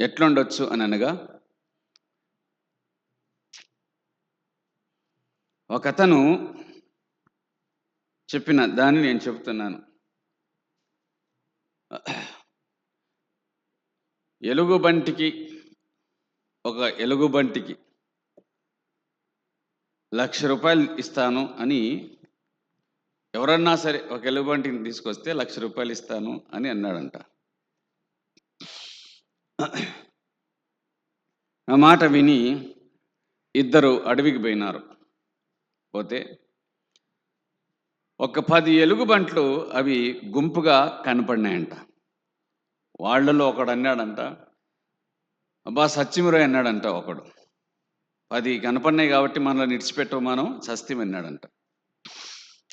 ఎట్లుండొచ్చు అని అనగా, ఒకతను చెప్పిన దాన్ని నేను చెప్తున్నాను. ఒక ఎలుగుబంటికి ₹1,00,000 ఇస్తాను అని ఎవరన్నా సరే ఒక ఎలుగుబంటిని తీసుకొస్తే ₹1,00,000 ఇస్తాను అని అన్నాడంట. ఆ మాట విని ఇద్దరు అడవికి పోయినారు. పోతే ఒక 10 ఎలుగుబంట్లు అవి గుంపుగా కనపడినాయంట. వాళ్ళలో ఒకడు అన్నాడంట, అబ్బా సచ్చిమిరో అన్నాడంట ఒకడు. 10 కనపడినాయి కాబట్టి మనల్ని ఇడిచిపెట్టవు, మనం చస్తిమన్నాడంట.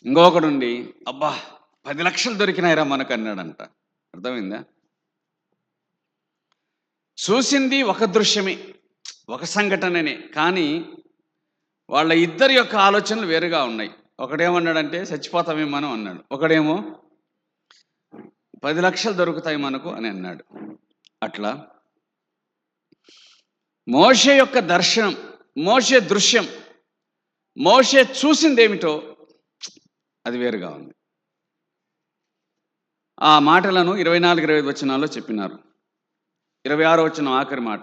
ఇంకొకడుండి, అబ్బా 10 లక్షలు దొరికినాయిరా మనకు అన్నాడంట. అర్థమైందా? చూసింది ఒక దృశ్యమే, ఒక సంఘటననే, కానీ వాళ్ళ ఇద్దరి యొక్క ఆలోచనలు వేరుగా ఉన్నాయి. ఒకడేమన్నాడంటే చచ్చిపోతామేమో మనం అన్నాడు, ఒకడేమో 10 లక్షలు దొరుకుతాయి మనకు అని అన్నాడు. అట్లా మోషే యొక్క దర్శనం, మోషే దృశ్యం, మోషే చూసిందేమిటో అది వేరుగా ఉంది. ఆ మాటలను 24-25 వచనాల్లో చెప్పినారు. 26వ వచనం ఆఖరి మాట,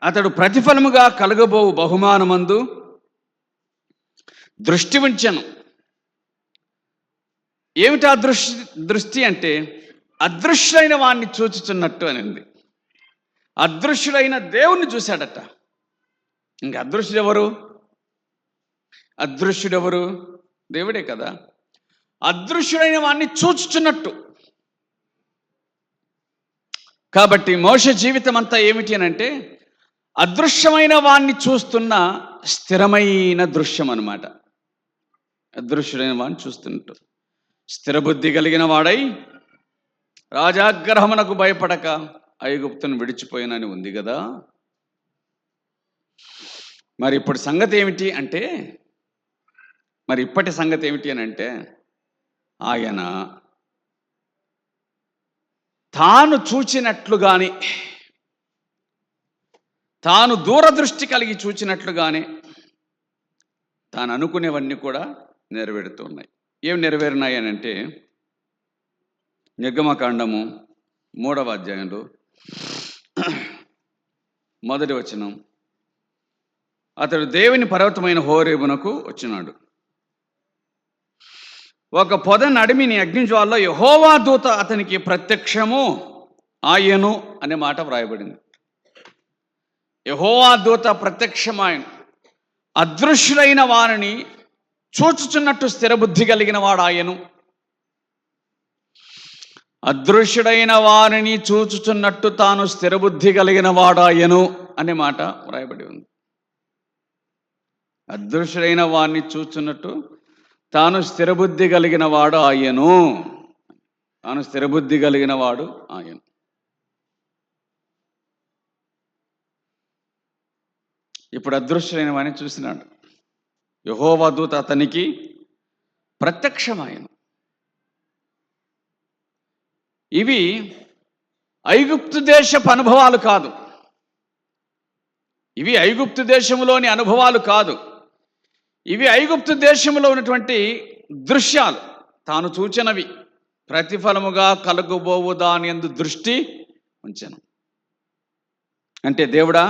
అతడు ప్రతిఫలముగా కలగబోవు బహుమానమందు దృష్టి ఉంచెను. ఏమిటా దృష్టి అంటే అదృశ్యుడైన వాణ్ణి చూచుచున్నట్టు అనింది. అదృశ్యుడైన దేవుణ్ణి చూశాడట. ఇంక అదృశ్యుడెవరు? దేవుడే కదా. అదృశ్యుడైన వాణ్ణి చూచుచున్నట్టు. కాబట్టి మోషే జీవితం అంతా ఏమిటి అని అంటే అదృశ్యమైన వాణ్ణి చూస్తున్న స్థిరమైన దృశ్యం అన్నమాట. అదృశ్యుడైన వాణ్ణి చూస్తున్నట్టు స్థిరబుద్ధి కలిగిన వాడై రాజాగ్రహమునకు భయపడక ఐగుప్తును విడిచిపోయినని ఉంది కదా. మరి ఇప్పటి సంగతి ఏమిటి అని అంటే ఆయన తాను చూచినట్లుగానే, తాను దూరదృష్టి కలిగి చూచినట్లుగానే తాను అనుకునేవన్నీ కూడా నెరవేరుతున్నాయి. ఏం నెరవేరినాయి అని అంటే నిర్గమకాండము 3వ అధ్యాయంలో 1వ వచనం, అతడు దేవుని పర్వతమైన హోరేబునకు వచ్చినాడు. ఒక పొద నడిమిని అగ్నిజ్వాలలో యెహోవా దూత అతనికి ప్రత్యక్షము ఆయను అనే మాట వ్రాయబడింది. యెహోవా దూత ప్రత్యక్షమాయను. అదృశ్యులైన వారిని చూచుచున్నట్టు స్థిరబుద్ధి కలిగిన వాడు ఆయను. అదృశ్యుడైన వారిని చూచుచున్నట్టు తాను స్థిరబుద్ధి కలిగిన వాడాయను అనే మాట వ్రాయబడి ఉంది. అదృశ్యుడైన వారిని చూచున్నట్టు తాను స్థిరబుద్ధి కలిగిన వాడు ఆయను. తాను స్థిరబుద్ధి కలిగిన వాడు ఆయను. ఇప్పుడు అదృశ్యుడైన వారిని చూసినాడు. యెహోవా దూత అతనికి ప్రత్యక్షమాయను. ఇవి ఐగుప్తు దేశపు అనుభవాలు కాదు, ఇవి ఐగుప్తు దేశంలోని అనుభవాలు కాదు, ఇవి ఐగుప్తు దేశంలో ఉన్నటువంటి దృశ్యాలు, తాను చూచినవి. ప్రతిఫలముగా కలుగబోవు దాని యందు దృష్టి ఉంచెను. అంటే దేవుడా,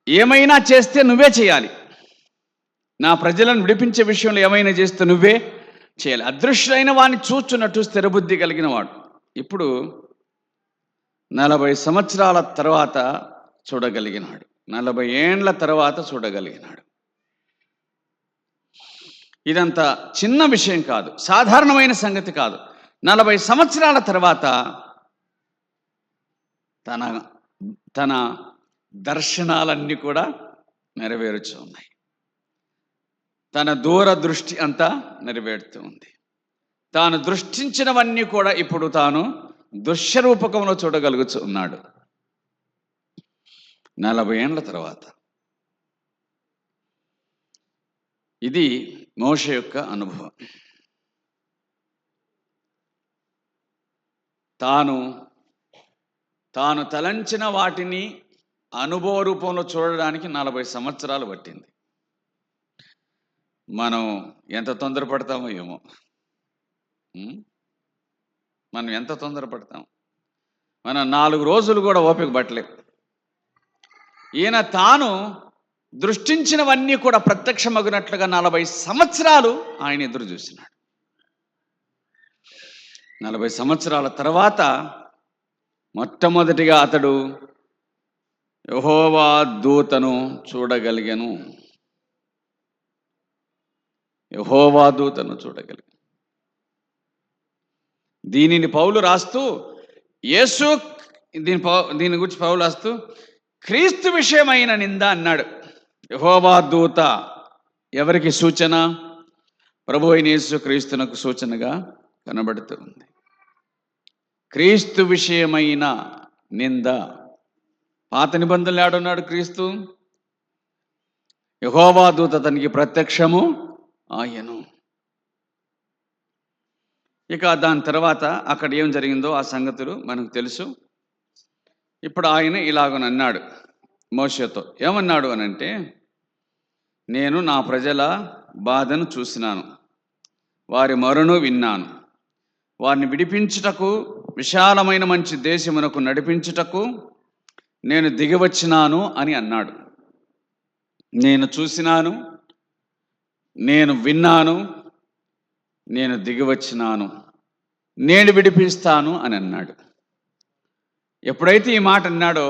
ఏమైనా చేస్తే నువ్వే చేయాలి, నా ప్రజలను విడిపించే విషయంలో ఏమైనా చేస్తే నువ్వే చేయాలి. అదృశ్యులైన వాడిని చూచున్నట్టు స్థిరబుద్ధి కలిగిన వాడు. ఇప్పుడు 40 సంవత్సరాల తర్వాత చూడగలిగినాడు. 40 ఏండ్ల తర్వాత చూడగలిగినాడు. ఇదంతా చిన్న విషయం కాదు, సాధారణమైన సంగతి కాదు. 40 సంవత్సరాల తర్వాత తన దర్శనాలన్నీ కూడా నెరవేరుచు ఉన్నాయి. తన దూరదృష్టి అంతా నెరవేరుతూ ఉంది. తాను దృష్టించినవన్నీ కూడా ఇప్పుడు తాను దృశ్యరూపకంలో చూడగలుగుతూ ఉన్నాడు 40 ఏండ్ల తర్వాత. ఇది మోషే యొక్క అనుభవం. తాను తాను తలంచిన వాటిని అనుభవ రూపంలో చూడడానికి 40 సంవత్సరాలు పట్టింది. మనం ఎంత తొందరపడతామో ఏమో. మనం ఎంత తొందరపడతాం. మనం 4 రోజులు కూడా ఓపిక పట్టలేం. ఈయన తాను దృష్టించినవన్నీ కూడా ప్రత్యక్షమగినట్లుగా 40 సంవత్సరాలు ఆయన ఎదురు చూసినాడు. 40 సంవత్సరాల తర్వాత మొట్టమొదటిగా అతడు యెహోవా దూతను చూడగలిగాను. యెహోవా దూతను చూడగలిగాను. దీనిని పౌలు రాస్తూ దీని గురించి పౌలు రాస్తూ క్రీస్తు విషయమైన నింద అన్నాడు. యెహోవా దూత ఎవరికి సూచన? ప్రభు అయిన యేసు క్రీస్తునకు సూచనగా కనబడుతుంది. క్రీస్తు విషయమైన నింద. పాత నిబంధనలు ఆడున్నాడు క్రీస్తు. యెహోవా దూత తనకి ప్రత్యక్షము ఆయను. ఇక దాని తర్వాత అక్కడ ఏం జరిగిందో ఆ సంగతులు మనకు తెలుసు. ఇప్పుడు ఆయన ఇలాగనన్నాడు మోషేతో. ఏమన్నాడు అనంటే, నేను నా ప్రజల బాధను చూసినాను, వారి మొరను విన్నాను, వారిని విడిపించుటకు విశాలమైన మంచి దేశమునకు నడిపించుటకు నేను దిగివచ్చినాను అని అన్నాడు. నేను చూసినాను, నేను విన్నాను, నేను దిగివచ్చినాను, నేను విడిపిస్తాను అని అన్నాడు. ఎప్పుడైతే ఈ మాట అన్నాడో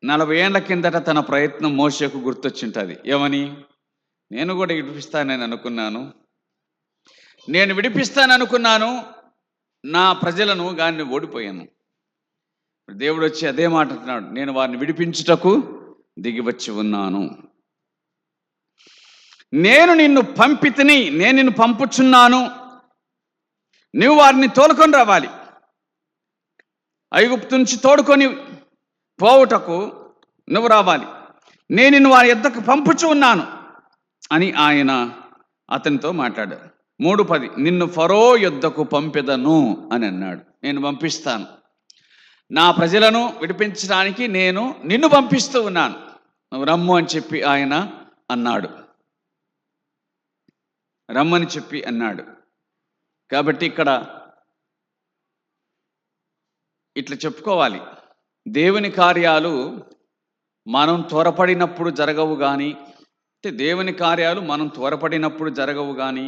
40 ఏళ్ల కిందట తన ప్రయత్నం మోషేకు గుర్తొచ్చింటుంది. ఏమని? నేను కూడా విడిపిస్తానని అనుకున్నాను, నేను విడిపిస్తాననుకున్నాను నా ప్రజలను, గాని ఓడిపోయాను. దేవుడు వచ్చి అదే మాట అంటున్నాడు, నేను వారిని విడిపించుటకు దిగివచ్చి ఉన్నాను. నేను నిన్ను పంపితిని, నేను నిన్ను పంపుచున్నాను, నువ్వు వారిని తోలుకొని రావాలి. ఐగుప్తు నుంచి తోడుకొని పోవుటకు నువ్వు రావాలి. నేను నిన్ను వారి యొద్దకు పంపుచు ఉన్నాను అని ఆయన అతనితో మాట్లాడాడు. 3:10 నిన్ను ఫరో యొద్దకు పంపెదను అని అన్నాడు. నేను పంపిస్తాను, నా ప్రజలను విడిపించడానికి నేను నిన్ను పంపిస్తూ ఉన్నాను, నువ్వు రమ్ము అని చెప్పి ఆయన అన్నాడు. రమ్మని చెప్పి అన్నాడు. కాబట్టి ఇక్కడ ఇట్లా చెప్పుకోవాలి, దేవుని కార్యాలు మనం త్వరపడినప్పుడు జరగవు కానీ, అంటే దేవుని కార్యాలు మనం త్వరపడినప్పుడు జరగవు కానీ,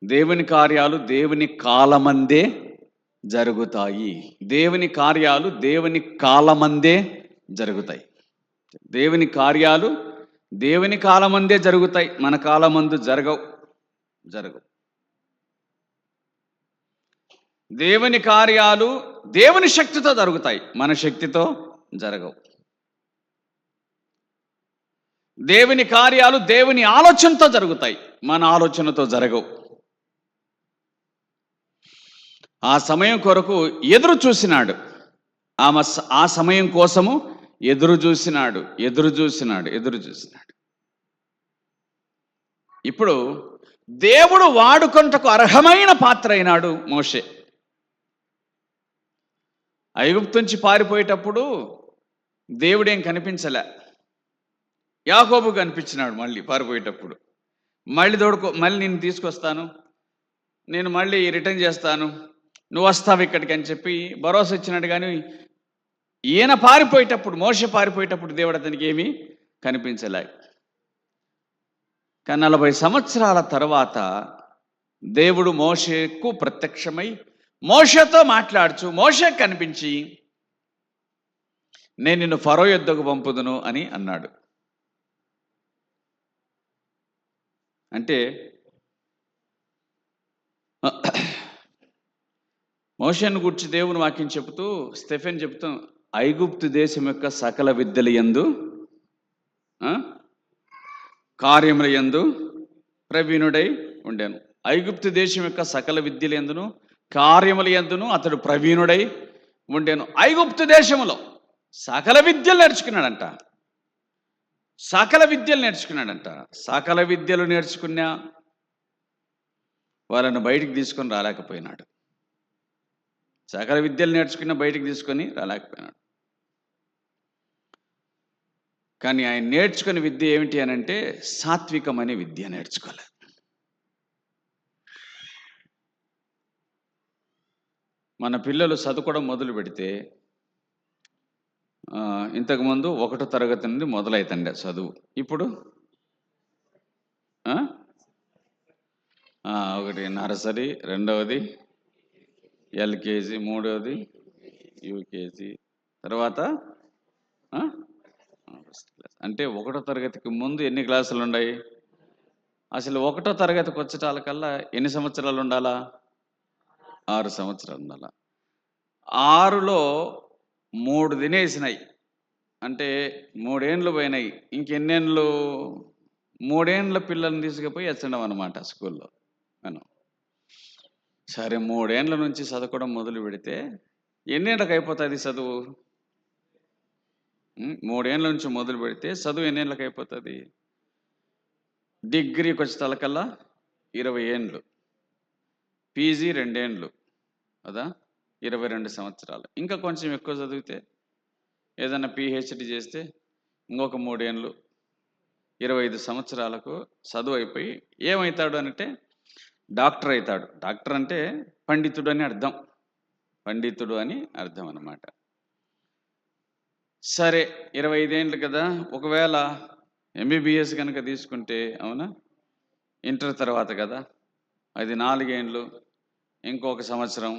దేవుని కార్యాలు దేవుని కాలమందే జరుగుతాయి. దేవుని కార్యాలు దేవుని కాలమందే జరుగుతాయి. దేవుని కార్యాలు దేవుని కాలమందే జరుగుతాయి, మన కాలమందు జరగవు. దేవుని కార్యాలు దేవుని శక్తితో జరుగుతాయి, మన శక్తితో జరగవు. దేవుని కార్యాలు దేవుని ఆలోచనతో జరుగుతాయి, మన ఆలోచనతో జరగవు. ఆ సమయం కొరకు ఎదురు చూసినాడు. ఆ సమయం కోసము ఎదురు చూసినాడు. ఇప్పుడు దేవుడు వాడుకొనుటకు అర్హమైన పాత్ర అయినాడు మోషే. ఐగుప్తు నుంచి పారిపోయేటప్పుడు దేవుడేం కనిపించలే, యాకోబు కనిపించినాడు. మళ్ళీ పారిపోయేటప్పుడు మళ్ళీ నేను తీసుకొస్తాను, నేను మళ్ళీ రిటర్న్ చేస్తాను, నువ్వు వస్తావు ఇక్కడికి అని చెప్పి భరోసా ఇచ్చినాడు. కానీ ఈయన పారిపోయేటప్పుడు, మోషే పారిపోయేటప్పుడు దేవుడు అతనికి ఏమీ కనిపించలే. కానీ 40 సంవత్సరాల తర్వాత దేవుడు మోషేకు ప్రత్యక్షమై మోషేతో మాట్లాడుచు మోషేకు కనిపించి, నేను నిన్ను ఫరో యొద్దకు పంపుదును అని అన్నాడు. అంటే మోషేను గురించి దేవుని వాక్యం చెబుతూ స్టెఫెన్ చెబుతూ, ఐగుప్తు దేశం యొక్క సకల విద్యల యందు కార్యముల యందు ప్రవీణుడై ఉండెను. ఐగుప్తు దేశం యొక్క సకల విద్యల యందును కార్యముల యందును అతడు ప్రవీణుడై ఉండెను. ఐగుప్తు దేశములో సకల విద్యలు నేర్చుకున్నాడంట. సకల విద్యలు నేర్చుకున్నా వాళ్ళను బయటికి తీసుకొని రాలేకపోయినాడు. సకల విద్యలు నేర్చుకున్న బయటికి తీసుకొని రాలేకపోయినాడు. కానీ ఆయన నేర్చుకునే విద్య ఏమిటి అని అంటే సాత్వికం అనే విద్య నేర్చుకోలే. మన పిల్లలు చదువుకోవడం మొదలు పెడితే ఇంతకుముందు 1వ తరగతి నుండి మొదలవుతుండే చదువు. ఇప్పుడు ఒకటి నర్సరీ, 2వది ఎల్కేజీ, 3వది యూకేజీ, తర్వాత ఫస్ట్ క్లాస్. అంటే 1వ తరగతికి ముందు ఎన్ని క్లాసులు ఉన్నాయి? అసలు 1వ తరగతికి వచ్చేటాలకల్లా ఎన్ని సంవత్సరాలు ఉండాలా? 6 సంవత్సరాలు ఉండాలా. 6లో 3 తినేసినాయి అంటే 3 ఏండ్లు పోయినాయి. ఇంకెన్నేండ్లు? 3 ఏండ్ల పిల్లల్ని తీసుకుపోయి ఎచ్చడం అనమాట స్కూల్లో మనం. సరే 3 ఏండ్ల నుంచి చదువుకోవడం మొదలు పెడితే ఎన్నేళ్ళకి అయిపోతుంది చదువు? 3 ఏండ్ల నుంచి మొదలు పెడితే చదువు ఎన్నేళ్ళకి అయిపోతుంది? డిగ్రీకి వచ్చే తలకల్లా 20 ఏండ్లు, పీజీ 2 ఏండ్లు కదా, 22 సంవత్సరాలు. ఇంకా కొంచెం ఎక్కువ చదివితే ఏదైనా పిహెచ్డి చేస్తే ఇంకొక 3 ఏండ్లు, 25 సంవత్సరాలకు చదువు అయిపోయి ఏమవుతాడు అంటే డాక్టర్ అవుతాడు. డాక్టర్ అంటే పండితుడు అని అర్థం, పండితుడు అని అర్థం అన్నమాట. సరే 25 ఏండ్లు కదా, ఒకవేళ ఎంబీబీఎస్ కనుక తీసుకుంటే అవునా, ఇంటర్ తర్వాత కదా, అది 4 ఏండ్లు, ఇంకొక సంవత్సరం,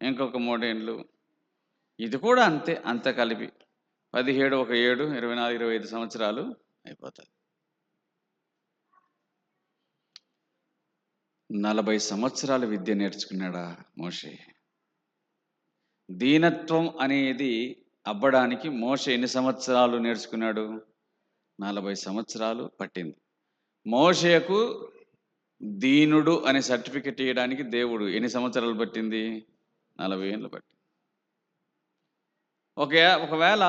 ఇంకొక 3 ఏండ్లు, ఇది కూడా అంతే. అంత కలిపి 17, ఒక 7, 24, 25 సంవత్సరాలు అయిపోతుంది. 40 సంవత్సరాల విద్య నేర్చుకున్నాడా మోషే. దీనత్వం అనేది అవ్వడానికి మోషే ఎన్ని సంవత్సరాలు నేర్చుకున్నాడు? 40 సంవత్సరాలు పట్టింది. మోషేకు దీనుడు అనే సర్టిఫికెట్ ఇవ్వడానికి దేవుడు ఎన్ని సంవత్సరాలు పట్టింది? 40 ఏళ్ళు పట్టింది. ఒకవేళ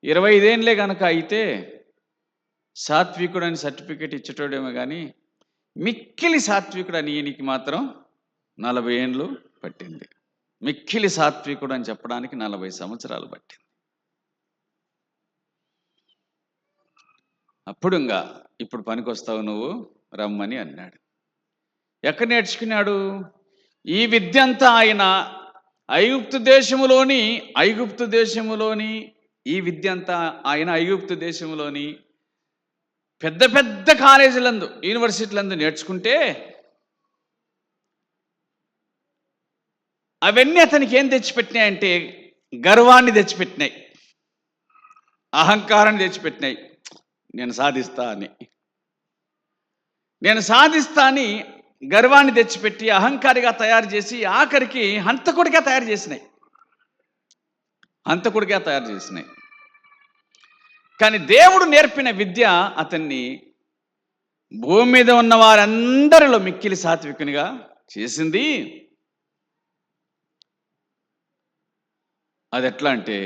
25 ఏండ్లే కనుక అయితే సాత్వికుడు అని సర్టిఫికెట్ ఇచ్చేటోడేమో కానీ మిక్కిలి సాత్వికుడు అని ఈయనకి మాత్రం 40 ఏండ్లు పట్టింది. మిక్కిలి సాత్వికుడు అని చెప్పడానికి 40 సంవత్సరాలు పట్టింది. అప్పుడు ఇప్పుడు పనికొస్తావు నువ్వు రమ్మని అన్నాడు. ఎక్కడ నేర్చుకున్నాడు ఈ విద్య అంతా? ఆయన ఐగుప్తు దేశములోని ఈ విద్య అంతా ఆయన ఐగుప్తు దేశంలోని పెద్ద పెద్ద కాలేజీలందు, యూనివర్సిటీలందు నేర్చుకుంటే అవన్నీ అతనికి ఏం తెచ్చిపెట్టినాయంటే గర్వాన్ని తెచ్చిపెట్టినాయి, అహంకారాన్ని తెచ్చిపెట్టినాయి. నేను సాధిస్తా అని గర్వాన్ని తెచ్చిపెట్టి అహంకారిగా తయారు చేసి ఆఖరికి హంతకుడిగా తయారు చేసినాయి. కానీ దేవుడు నేర్పిన విద్య అతన్ని భూమి మీద ఉన్న వారందరిలో మిక్కిలి సాత్వికునిగా చేసింది. అది ఎట్లా అంటే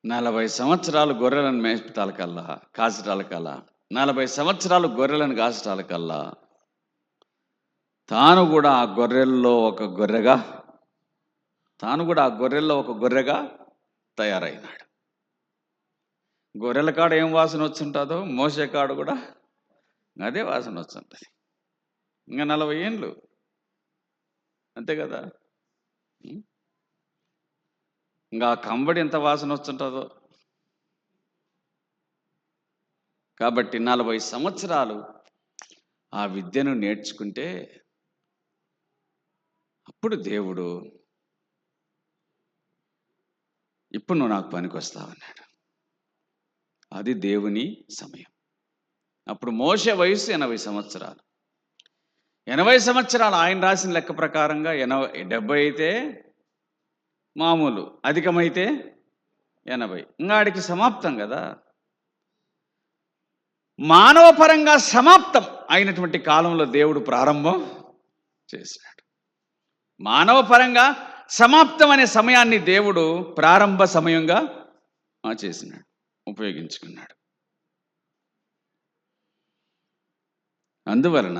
40 సంవత్సరాలు గొర్రెలను మేపటాలకల్లా, కాచటాలకల్లా, 40 సంవత్సరాలు గొర్రెలను కాచటాలకల్లా తాను కూడా ఆ గొర్రెల్లో ఒక గొర్రెగా తయారైనాడు. గొర్రెల కాడ ఏం వాసన వచ్చుంటుందో మోసే కాడు కూడా అదే వాసన వచ్చుంటుంది. ఇంకా 40 ఏండ్లు అంతే కదా. ఇంకా కంబడి ఎంత వాసన వచ్చుంటుందో. కాబట్టి 40 సంవత్సరాలు ఆ విద్యను నేర్చుకుంటే అప్పుడు దేవుడు ఇప్పుడు నువ్వు నాకు పనికొస్తావన్నాడు. అది దేవుని సమయం. అప్పుడు మోషే వయసు 80 సంవత్సరాలు. 80 సంవత్సరాలు ఆయన రాసిన లెక్క ప్రకారంగా 70 అయితే మామూలు, అధికమైతే 80. ఇంకా ఆడికి సమాప్తం కదా. మానవ పరంగా సమాప్తం అయినటువంటి కాలంలో దేవుడు ప్రారంభం చేశాడు. మానవ పరంగా సమాప్తం అనే సమయాన్ని దేవుడు ప్రారంభ సమయంగా చేసినాడు, ఉపయోగించుకున్నాడు. అందువలన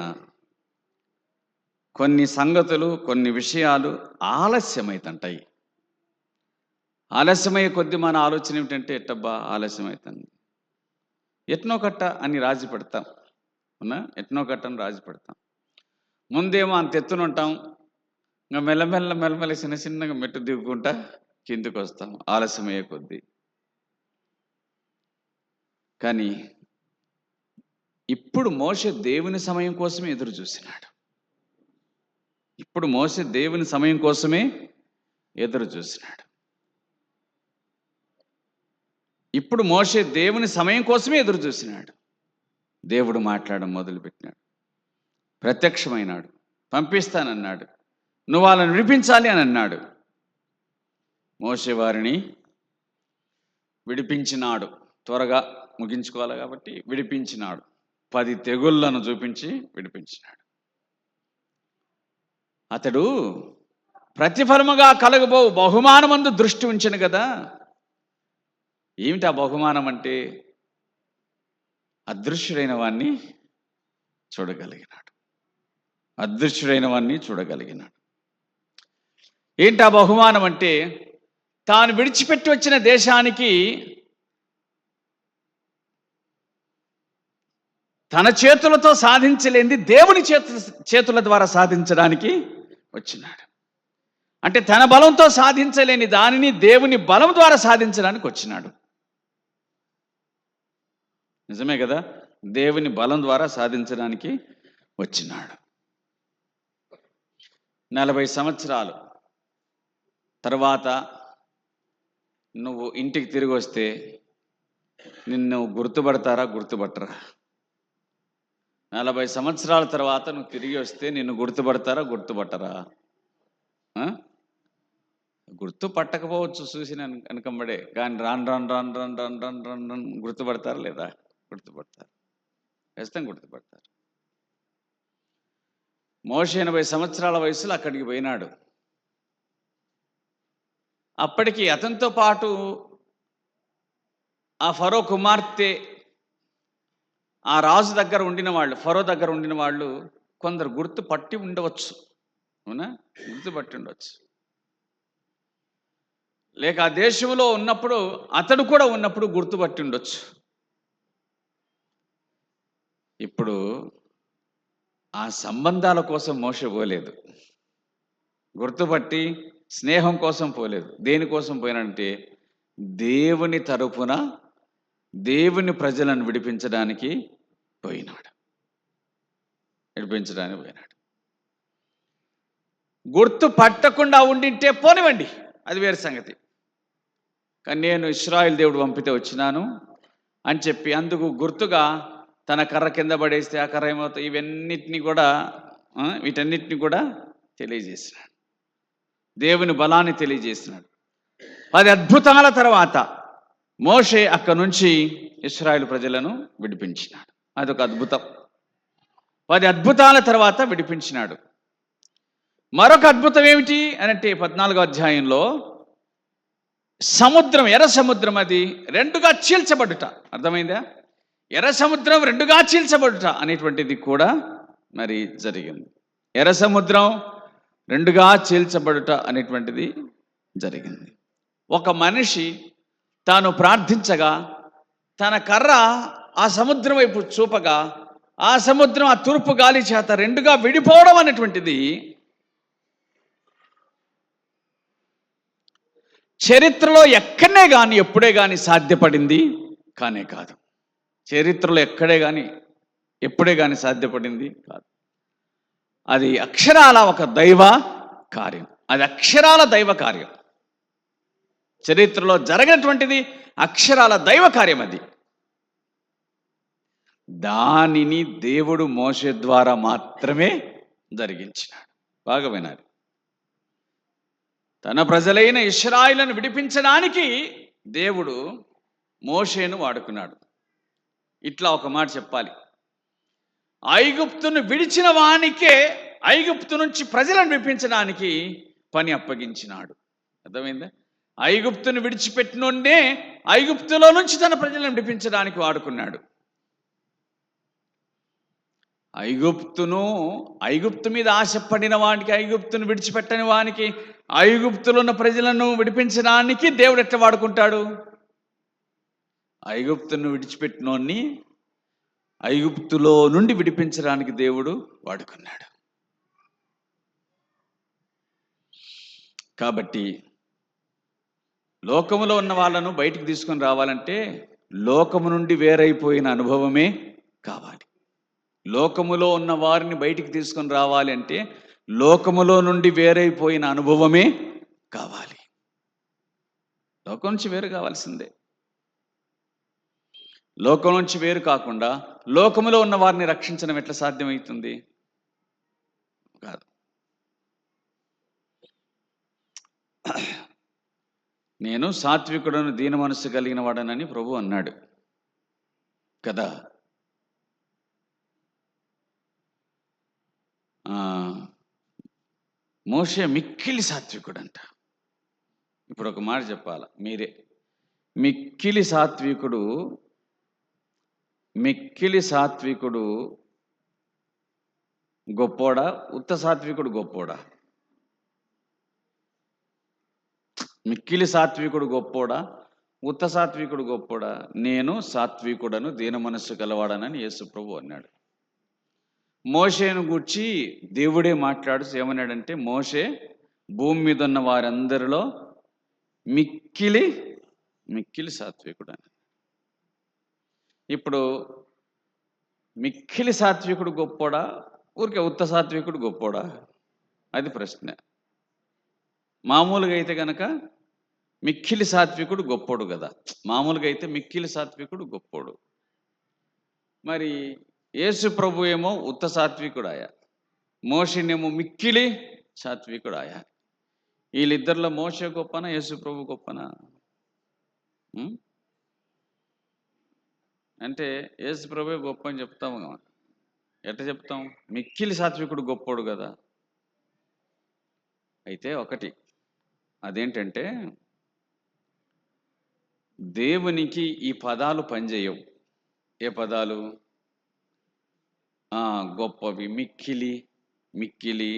కొన్ని సంగతులు, కొన్ని విషయాలు ఆలస్యమైతుంటాయి. ఆలస్యమయ్యే కొద్దీ మన ఆలోచన ఏమిటంటే ఎట్టబ్బా ఆలస్యం అవుతుంది, ఎట్నో కట్ట అని రాజీ పెడతాం. అవునా? ఎట్నో కట్ట అని రాజీ పెడతాం. ముందేమో అంత ఎత్తున ఉంటాం, ఇంకా మెల్లమెల్ల చిన్న చిన్నగా మెట్టు దిగుకుంటా కిందికి వస్తాం ఆలస్యమయ్యే కొద్దీ. కానీ ఇప్పుడు మోషే దేవుని సమయం కోసమే ఎదురు చూసినాడు. ఇప్పుడు మోషే దేవుని సమయం కోసమే ఎదురు చూసినాడు. ఇప్పుడు మోషే దేవుని సమయం కోసమే ఎదురు చూసినాడు. దేవుడు మాట్లాడడం మొదలుపెట్టినాడు, ప్రత్యక్షమైనాడు, పంపిస్తానన్నాడు, నువ్వు వాళ్ళని విడిపించాలి అని అన్నాడు. మోషే వారిని విడిపించినాడు. త్వరగా ముగించుకోవాలి కాబట్టి విడిపించినాడు. 10 తెగుళ్లను చూపించి విడిపించినాడు. అతడు ప్రతిఫలముగా కలగబో బహుమానమందు దృష్టి ఉంచెను కదా. ఏమిటి ఆ బహుమానం అంటే? అదృశ్యుడైన వాణ్ణి చూడగలిగినాడు. అదృశ్యుడైన వాణ్ణి చూడగలిగినాడు. ఏంటి ఆ బహుమానం అంటే? తాను విడిచిపెట్టి వచ్చిన దేశానికి తన చేతులతో సాధించలేంది దేవుని చేతుల ద్వారా సాధించడానికి వచ్చినాడు. అంటే తన బలంతో సాధించలేని దానిని దేవుని బలం ద్వారా సాధించడానికి వచ్చినాడు. నిజమే కదా? దేవుని బలం ద్వారా సాధించడానికి వచ్చినాడు. 40 సంవత్సరాలు తర్వాత నువ్వు ఇంటికి తిరిగి వస్తే నిన్ను గుర్తుపడతారా, గుర్తుపట్టరా? 40 సంవత్సరాల తర్వాత నువ్వు తిరిగి వస్తే నిన్ను గుర్తుపడతారా, గుర్తుపట్టరా? గుర్తుపట్టకపోవచ్చు చూసిన వెనకంబడే, కానీ రాను గుర్తుపడతారా లేదా? గుర్తుపడతారు, ఖచ్చితంగా గుర్తుపడతారు. మోషే 80 సంవత్సరాల వయసులో అక్కడికి పోయినాడు. అప్పటికి అతనితో పాటు ఆ ఫరో కుమార్తె, ఆ రాజు దగ్గర ఉండిన వాళ్ళు, ఫరో దగ్గర ఉండిన వాళ్ళు కొందరు గుర్తుపట్టి ఉండవచ్చు. అవునా? గుర్తుపట్టి ఉండవచ్చు. లేక ఆ దేశంలో ఉన్నప్పుడు అతడు కూడా ఉన్నప్పుడు గుర్తుపట్టి ఉండొచ్చు. ఇప్పుడు ఆ సంబంధాల కోసం మోషే పోలేదు, గుర్తుపట్టి స్నేహం కోసం పోలేదు. దేనికోసం పోయినంటే దేవుని తరపున దేవుని ప్రజలను విడిపించడానికి పోయినాడు. గుర్తు పట్టకుండా ఉండింటే పోనివ్వండి, అది వేరే సంగతి. కానీ నేను ఇశ్రాయేల్ దేవుడు పంపితే వచ్చినాను అని చెప్పి అందుకు గుర్తుగా తన కర్ర కింద పడేస్తే ఆ కర్ర ఏమవుతాయి, వీటన్నిటిని కూడా తెలియజేసినాడు. దేవుని బలాన్ని తెలియజేసినాడు. 10 అద్భుతాల తర్వాత మోషే అక్కడి నుంచి ఇశ్రాయేలు ప్రజలను విడిపించినాడు. అదొక అద్భుతం. 10 అద్భుతాల తర్వాత విడిపించినాడు. మరొక అద్భుతం ఏమిటి అని అంటే 14వ అధ్యాయంలో సముద్రం, ఎర్ర సముద్రం అది 2గా చీల్చబడుట. అర్థమైందా? ఎర్ర సముద్రం 2గా చీల్చబడుట అనేటువంటిది కూడా మరి జరిగింది. ఎర్ర సముద్రం 2గా చీల్చబడుట అనేటువంటిది జరిగింది. ఒక మనిషి తాను ప్రార్థించగా తన కర్ర ఆ సముద్రం వైపు చూపగా ఆ సముద్రం ఆ తూర్పు గాలి చేత 2గా విడిపోవడం అనేటువంటిది చరిత్రలో ఎక్కడనే కానీ ఎప్పుడే కానీ సాధ్యపడింది కానే కాదు. చరిత్రలో ఎక్కడే కానీ ఎప్పుడే కానీ సాధ్యపడింది కాదు. అది అక్షరాల ఒక దైవ కార్యం. అది అక్షరాల దైవ కార్యం. చరిత్రలో జరగనటువంటిది అక్షరాల దైవ కార్యం. అది దానిని దేవుడు మోషే ద్వారా మాత్రమే జరిగించినాడు. బాగా వినాలి. తన ప్రజలైన ఇశ్రాయేలును విడిపించడానికి దేవుడు మోషేను వాడుకున్నాడు. ఇట్లా ఒక మాట చెప్పాలి, ఐగుప్తును విడిచిన వానికే ఐగుప్తు నుంచి ప్రజలను విడిపించడానికి పని అప్పగించినాడు. అర్థమైందా? ఐగుప్తును విడిచిపెట్టినోన్నే ఐగుప్తులో నుంచి తన ప్రజలను విడిపించడానికి వాడుకున్నాడు. ఐగుప్తు మీద ఆశపడిన వానికి, ఐగుప్తును విడిచిపెట్టని వానికి, ఐగుప్తులో ఉన్న ప్రజలను విడిపించడానికి దేవుడు ఎట్లా వాడుకుంటాడు? ఐగుప్తును విడిచిపెట్టినోన్ని ఐగుప్తులో నుండి విడిపించడానికి దేవుడు వాడుకున్నాడు. కాబట్టి లోకములో ఉన్న వాళ్ళను బయటికి తీసుకొని రావాలంటే లోకము నుండి వేరైపోయిన అనుభవమే కావాలి. లోకములో ఉన్న వారిని బయటికి తీసుకొని రావాలి అంటే లోకములో నుండి వేరైపోయిన అనుభవమే కావాలి. లోకం నుంచి వేరు కావాల్సిందే. లోకం నుంచి వేరు కాకుండా లోకములో ఉన్న వారిని రక్షించడం ఎట్లా సాధ్యమవుతుంది? కాదు. నేను సాత్వికుడను, దీన మనస్సు కలిగిన వాడనని ప్రభు అన్నాడు కదా. మోషే మిక్కిలి సాత్వికుడంట. ఇప్పుడు ఒక మాట చెప్పాల మీరే, మిక్కిలి సాత్వికుడు గొప్పోడా, ఉత్త సాత్వికుడు గొప్పోడా? మిక్కిలి సాత్వికుడు గొప్పోడా, ఉత్త సాత్వికుడు గొప్పోడా? నేను సాత్వికుడను, దీన మనస్సు గలవాడనని యేసు ప్రభు అన్నాడు. మోషేను గూర్చి దేవుడే ఏమన్నాడంటే, మోషే భూమి మీద ఉన్న వారందరిలో మిక్కిలి సాత్వికుడు అని. ఇప్పుడు మిక్కిలి సాత్వికుడు గొప్పోడా, ఊరికే ఉత్త సాత్వికుడు గొప్పోడా? అది ప్రశ్న. మామూలుగా అయితే కనుక మిక్కిలి సాత్వికుడు గొప్పోడు కదా. మామూలుగా అయితే మిక్కిలి సాత్వికుడు గొప్పోడు. మరి యేసు ప్రభు ఏమో ఉత్త సాత్వికుడాయా, మోషేనేమో మిక్కిలి సాత్వికుడాయా. వీళ్ళిద్దరిలో మోషే గొప్పనా, యేసు ప్రభు గొప్పనా? అంటే యేసు ప్రభువే గొప్ప అని చెప్తాము. ఎట్లా చెప్తాం? మిక్కిలి సాత్వికుడు గొప్పోడు కదా. అయితే ఒకటి అదేంటంటే, దేవునికి ఈ పదాలు పనిచేయవు. ఏ పదాలు? గొప్పవి, మిక్కిలి,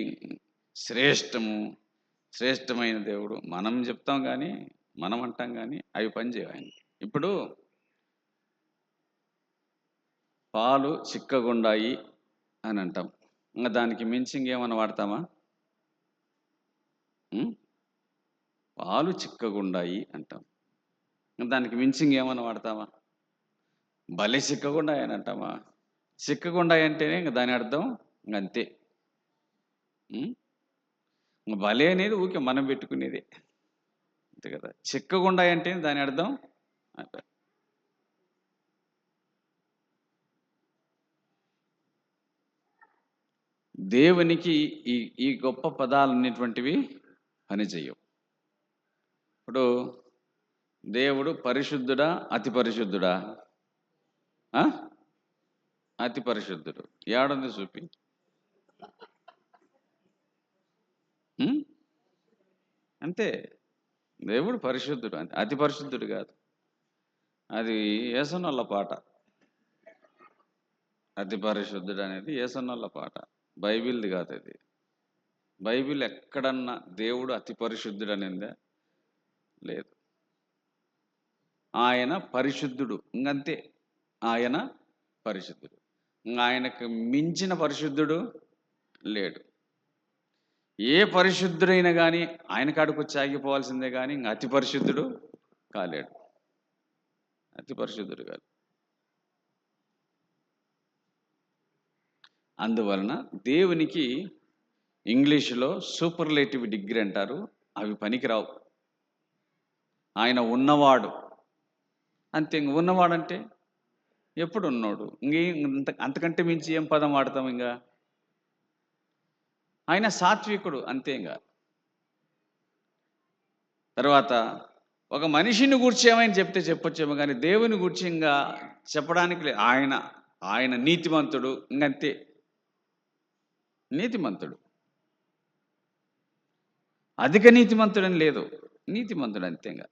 శ్రేష్టమైన దేవుడు మనం చెప్తాం కానీ, మనం అంటాం కానీ అవి పనిచేయవు ఆయన. ఇప్పుడు పాలు చిక్కగుండాయి అని అంటాం, ఇంకా దానికి మించి ఇంకేమన్నా వాడతామా? పాలు చిక్కగుండాయి అంటాం, దానికి మించి ఇంకేమన్నా వాడతామా? భలే చిక్కగుండాయి అని అంటామా? చిక్కగుండాయి అంటేనే ఇంక దాని అర్థం ఇంకంతే. భలే అనేది ఊరికే మనం పెట్టుకునేదే అంతే కదా. చిక్కగుండాయి అంటే దాని అర్థం దేవునికి ఈ గొప్ప పదాలు అనేటువంటివి పనిచేయవు. ఇప్పుడు దేవుడు పరిశుద్ధుడా, అతి పరిశుద్ధుడా? అతి పరిశుద్ధుడు. ఏడుంది చూపి. అంతే, దేవుడు పరిశుద్ధుడు, అతి పరిశుద్ధుడు కాదు. అది యేసన్నోళ్ళ పాట. అతి పరిశుద్ధుడు అనేది యేసన్నోళ్ళ పాట, బైబిల్ది కాదు అది. బైబిల్ ఎక్కడన్నా దేవుడు అతి పరిశుద్ధుడు అనిందా? లేదు. ఆయన పరిశుద్ధుడు, ఇంకంతే. ఆయన పరిశుద్ధుడు, ఆయనకు మించిన పరిశుద్ధుడు లేడు. ఏ పరిశుద్ధుడైనా కానీ ఆయన కాడికి వచ్చి ఆగిపోవాల్సిందే కానీ ఇంక అతి పరిశుద్ధుడు కాలేడు. అతి పరిశుద్ధుడు కాదు. అందువలన దేవునికి ఇంగ్లీషులో సూపర్లేటివ్ డిగ్రీ అంటారు, అవి పనికిరావు. ఆయన ఉన్నవాడు అంతే. ఇంక ఉన్నవాడంటే ఎప్పుడు ఉన్నాడు, అంతకంటే మించి ఏం పదం వాడతాం? ఇంకా ఆయన సాత్వికుడు అంతే. ఇంకా తర్వాత ఒక మనిషిని గూర్చి ఏమైనా చెప్తే చెప్పొచ్చేమో కానీ దేవుని గూర్చి ఇంకా చెప్పడానికి ఆయన నీతిమంతుడు, ఇంకంతే. నీతిమంతుడు, అధిక నీతిమంతుడని లేదు, నీతిమంతుడు అంతేగా.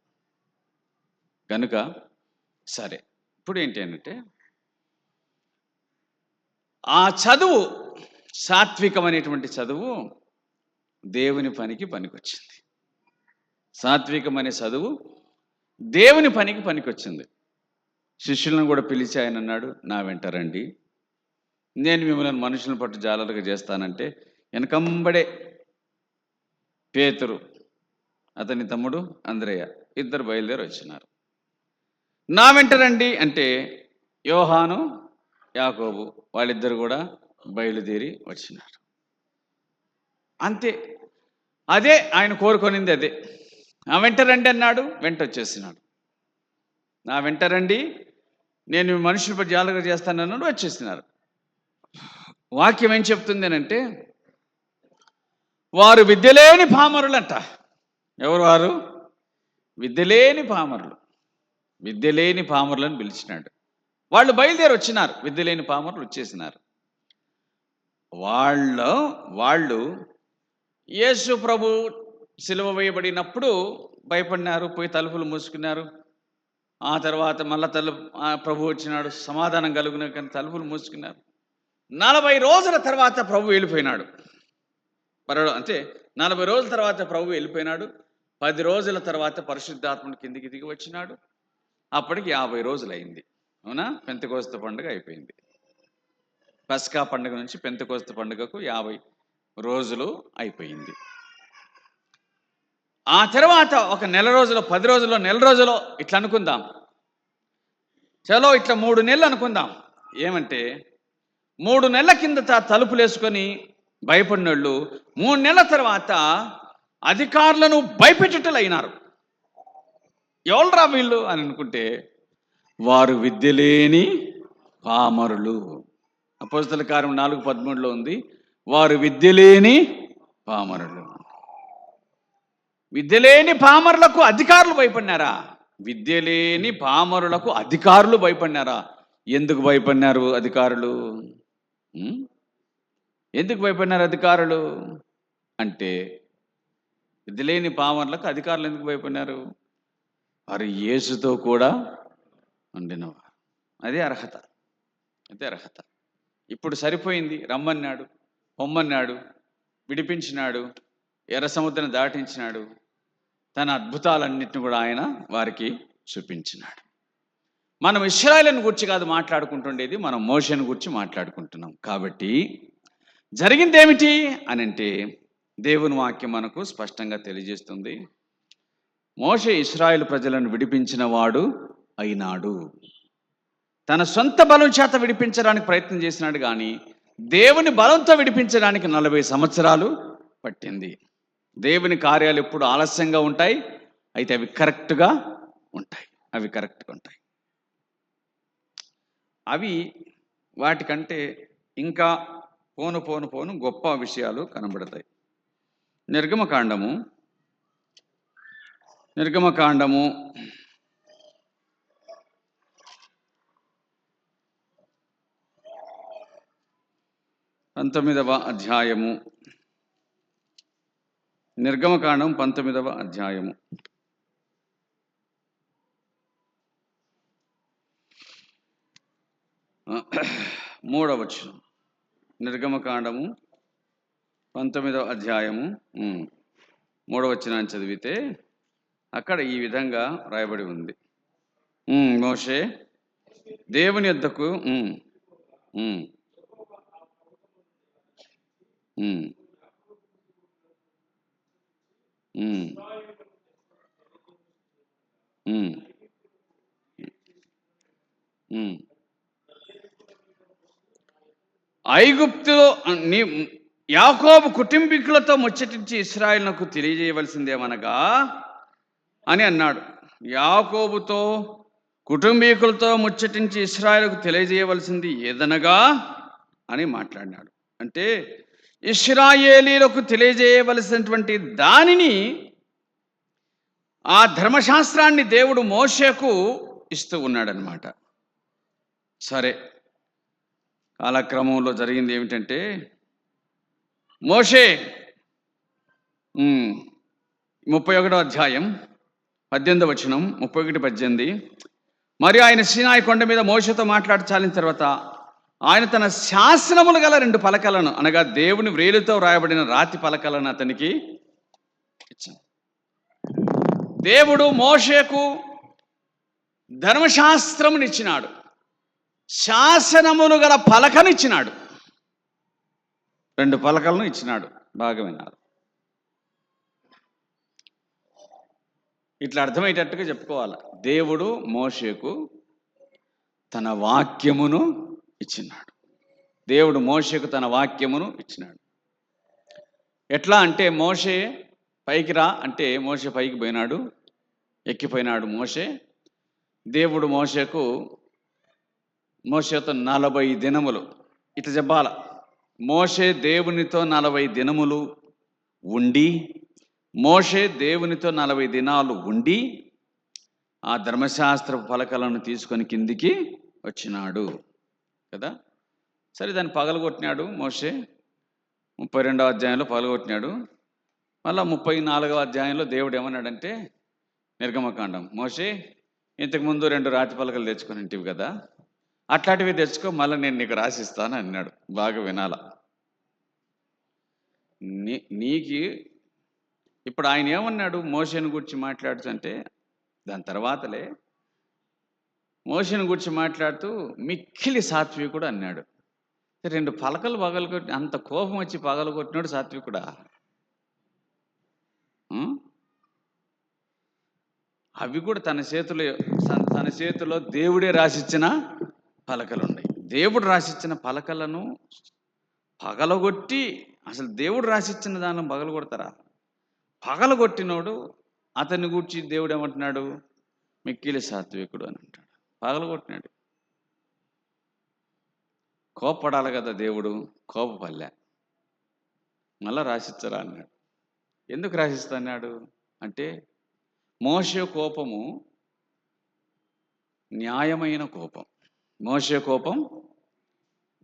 కనుక సరే, ఇప్పుడు ఏంటి అంటే ఆ చదువు, సాత్వికమైనటువంటి చదువు దేవుని పనికి పనికొచ్చింది. సాత్వికమనే చదువు దేవుని పనికి పనికొచ్చింది. శిష్యులను కూడా పిలిచి ఆయన అన్నాడు, నా వెంట రండి, నేను మిమ్మల్ని మనుషులను పట్టు జాలరుగా చేస్తానంటే వెనకంబడే పేతురు, అతని తమ్ముడు అంద్రయ్య ఇద్దరు బయలుదేరి వచ్చినారు. నా వెంట రండి అంటే యోహాను, యాకోబు వాళ్ళిద్దరు కూడా బయలుదేరి వచ్చినారు. అంతే, అదే ఆయన కోరుకొనింది, అదే. నా వెంట రండి అన్నాడు, వెంట వచ్చేసినాడు. నా వెంట రండి, నేను మనుషులపై జాలగా చేస్తానన్నాడు, వచ్చేసినారు. వాక్యం ఏం చెప్తుంది అంటే, వారు విద్యలేని పామరులంట. ఎవరు వారు? విద్యలేని పామరులు. విద్యలేని పామరులను పిలిచినాడు. వాళ్ళు బయలుదేరి వచ్చినారు, విద్యలేని పామరులు వచ్చేసినారు. వాళ్ళు యేసు ప్రభు సిలువ వేయబడినప్పుడు భయపడినారు, పోయి తలుపులు మూసుకున్నారు. ఆ తర్వాత మళ్ళా ప్రభు వచ్చినాడు, సమాధానం కలుగున కానీ తలుపులు మూసుకున్నారు. 40 రోజుల తర్వాత ప్రభు వెళ్ళిపోయినాడు. అంటే 40 రోజుల తర్వాత ప్రభు వెళ్ళిపోయినాడు. 10 రోజుల తర్వాత పరిశుద్ధాత్మను కిందికి దిగి వచ్చినాడు. అప్పటికి 50 రోజులు అయింది. అవునా? పెంతెకోస్తు పండుగ అయిపోయింది. పస్కా పండుగ నుంచి పెంతెకోస్తు పండుగకు 50 రోజులు అయిపోయింది. ఆ తర్వాత ఒక నెల రోజులు, 10 రోజులు, నెల రోజులు ఇట్లా అనుకుందాం. చలో ఇట్లా 3 నెలలు అనుకుందాం. ఏమంటే 3 నెలల కిందట తలుపులు వేసుకొని భయపడినోళ్ళు 3 నెలల తర్వాత అధికారులను భయపెట్టుటలు అయినారు. ఎవరురా వీళ్ళు అని అనుకుంటే, వారు విద్యలేని పామరులు. అపోస్తల కార్యం 4:13 ఉంది, వారు విద్యలేని పామరులు. విద్యలేని పామరులకు అధికారులు భయపడినారా? విద్యలేని పామరులకు అధికారులు భయపడినారా? ఎందుకు భయపడినారు అధికారులు? ఎందుకు భయపడినారు అధికారులు అంటే, విద్యలేని పామరులకు అధికారులు ఎందుకు భయపడినారు? వారు యేసుతో కూడా ఉండినవారు. అదే అర్హత, అదే అర్హత. ఇప్పుడు సరిపోయింది. రమ్మన్నాడు, పొమ్మన్నాడు, విడిపించినాడు, ఎర్ర సముద్రం దాటించినాడు, తన అద్భుతాలన్నింటిని కూడా ఆయన వారికి చూపించినాడు. మనం ఇశ్రాయేలును గురించి కాదు మాట్లాడుకుంటుండేది, మనం మోషేను గురించి మాట్లాడుకుంటున్నాం. కాబట్టి జరిగింది ఏమిటి అని అంటే, దేవుని వాక్యం మనకు స్పష్టంగా తెలియజేస్తుంది. మోషే ఇశ్రాయేలు ప్రజలను విడిపించిన వాడు అయినాడు. తన సొంత బలం చేత విడిపించడానికి ప్రయత్నం చేసినాడు, కానీ దేవుని బలంతో విడిపించడానికి 40 సంవత్సరాలు పట్టింది. దేవుని కార్యాలు ఎప్పుడు ఆలస్యంగా ఉంటాయి, అయితే అవి కరెక్ట్గా ఉంటాయి. అవి కరెక్ట్గా ఉంటాయి. అవి వాటికంటే ఇంకా పోను పోను పోను గొప్ప విషయాలు కనబడతాయి. నిర్గమకాండము 19వ అధ్యాయము. నిర్గమకాండం 19వ అధ్యాయము 3వ వచనం. నిర్గమకాండము 19వ అధ్యాయము 3వ వచనాన్ని చదివితే అక్కడ ఈ విధంగా రాయబడి ఉంది. మోషే దేవుని యొద్దకు ఐగుప్తులో యాకోబు కుటుంబీకులతో ముచ్చటించి ఇశ్రాయేలునకు తెలియజేయవలసిందేమనగా అని అన్నాడు. యాకోబుతో కుటుంబీకులతో ముచ్చటించి ఇశ్రాయేలుకు తెలియజేయవలసింది ఏదనగా అని మాట్లాడినాడు. అంటే ఇశ్రాయేలీలకు తెలియజేయవలసినటువంటి దానిని, ఆ ధర్మశాస్త్రాన్ని దేవుడు మోషేకు ఇస్తూ ఉన్నాడనమాట. సరే, కాలక్రమంలో జరిగింది ఏమిటంటే, మోషే 31వ అధ్యాయం 18వ వచనం, 31-18. మరియు ఆయన సీనాయి కొండ మీద మోషేతో మాట్లాడి చాలిన తర్వాత ఆయన తన శాసనములు గల 2 పలకలను, అనగా దేవుని వ్రేలుతో వ్రాయబడిన రాతి పలకలను అతనికి ఇచ్చాను. దేవుడు మోషేకు ధర్మశాస్త్రమునిచ్చినాడు, శాసనములు గల పలకనిచ్చినాడు, 2 పలకలను ఇచ్చినాడు. బాగా వినాలి. ఇట్లా అర్థమయ్యేటట్టుగా చెప్పుకోవాలి. దేవుడు మోషేకు తన వాక్యమును ఇచ్చినాడు. దేవుడు మోషేకు తన వాక్యమును ఇచ్చినాడు. ఎట్లా అంటే మోషే పైకి రా అంటే మోషే పైకి పోయినాడు, ఎక్కిపోయినాడు మోషే. దేవుడు మోషేతో 40 దినములు ఇట్లా చెప్పాల. మోషే దేవునితో 40 దినములు ఉండి, మోషే దేవునితో 40 దినాలు ఉండి ఆ ధర్మశాస్త్ర పలకలను తీసుకొని కిందికి వచ్చినాడు కదా. సరే, దాన్ని పగలగొట్టినాడు మోషే. 32వ అధ్యాయంలో పగలగొట్టినాడు. మళ్ళీ 34వ అధ్యాయంలో దేవుడు ఏమన్నాడంటే, నిర్గమకాండం, మోషే ఇంతకుముందు 2 రాతి పలకలు తెచ్చుకొని ఇంటివి కదా, అట్లాంటివి తెచ్చుకో, మళ్ళీ నేను నీకు రాసిస్తాను అన్నాడు. బాగా వినాల. నీకు ఇప్పుడు ఆయన ఏమన్నాడు మోషేను గురించి మాట్లాడుతుంటే, దాని తర్వాతలే మోషేను గురించి మాట్లాడుతూ మిక్కిలి సాత్వికుడు అన్నాడు. 2 పలకలు పగలగొట్టి అంత కోపం వచ్చి పగలగొట్టినాడు సాత్వికుడా? అవి కూడా తన చేతిలో దేవుడే రాసిచ్చిన పలకలు ఉన్నాయి. దేవుడు రాసిచ్చిన పలకలను పగలగొట్టి, అసలు దేవుడు రాసిచ్చిన దాన్ని పగలగొడతారా? పగలగొట్టినోడు అతన్ని గూర్చి దేవుడు ఏమంటున్నాడు? మిక్కిలి సాత్వికుడు అని అంటాడు. పగలగొట్టినాడు. కోప్పడాలి కదా దేవుడు, కోపపల్లె. మళ్ళా రాసిచ్చరా అన్నాడు. ఎందుకు రాసిస్తాడు అంటే, మోషే కోపము న్యాయమైన కోపం. మోషే కోపం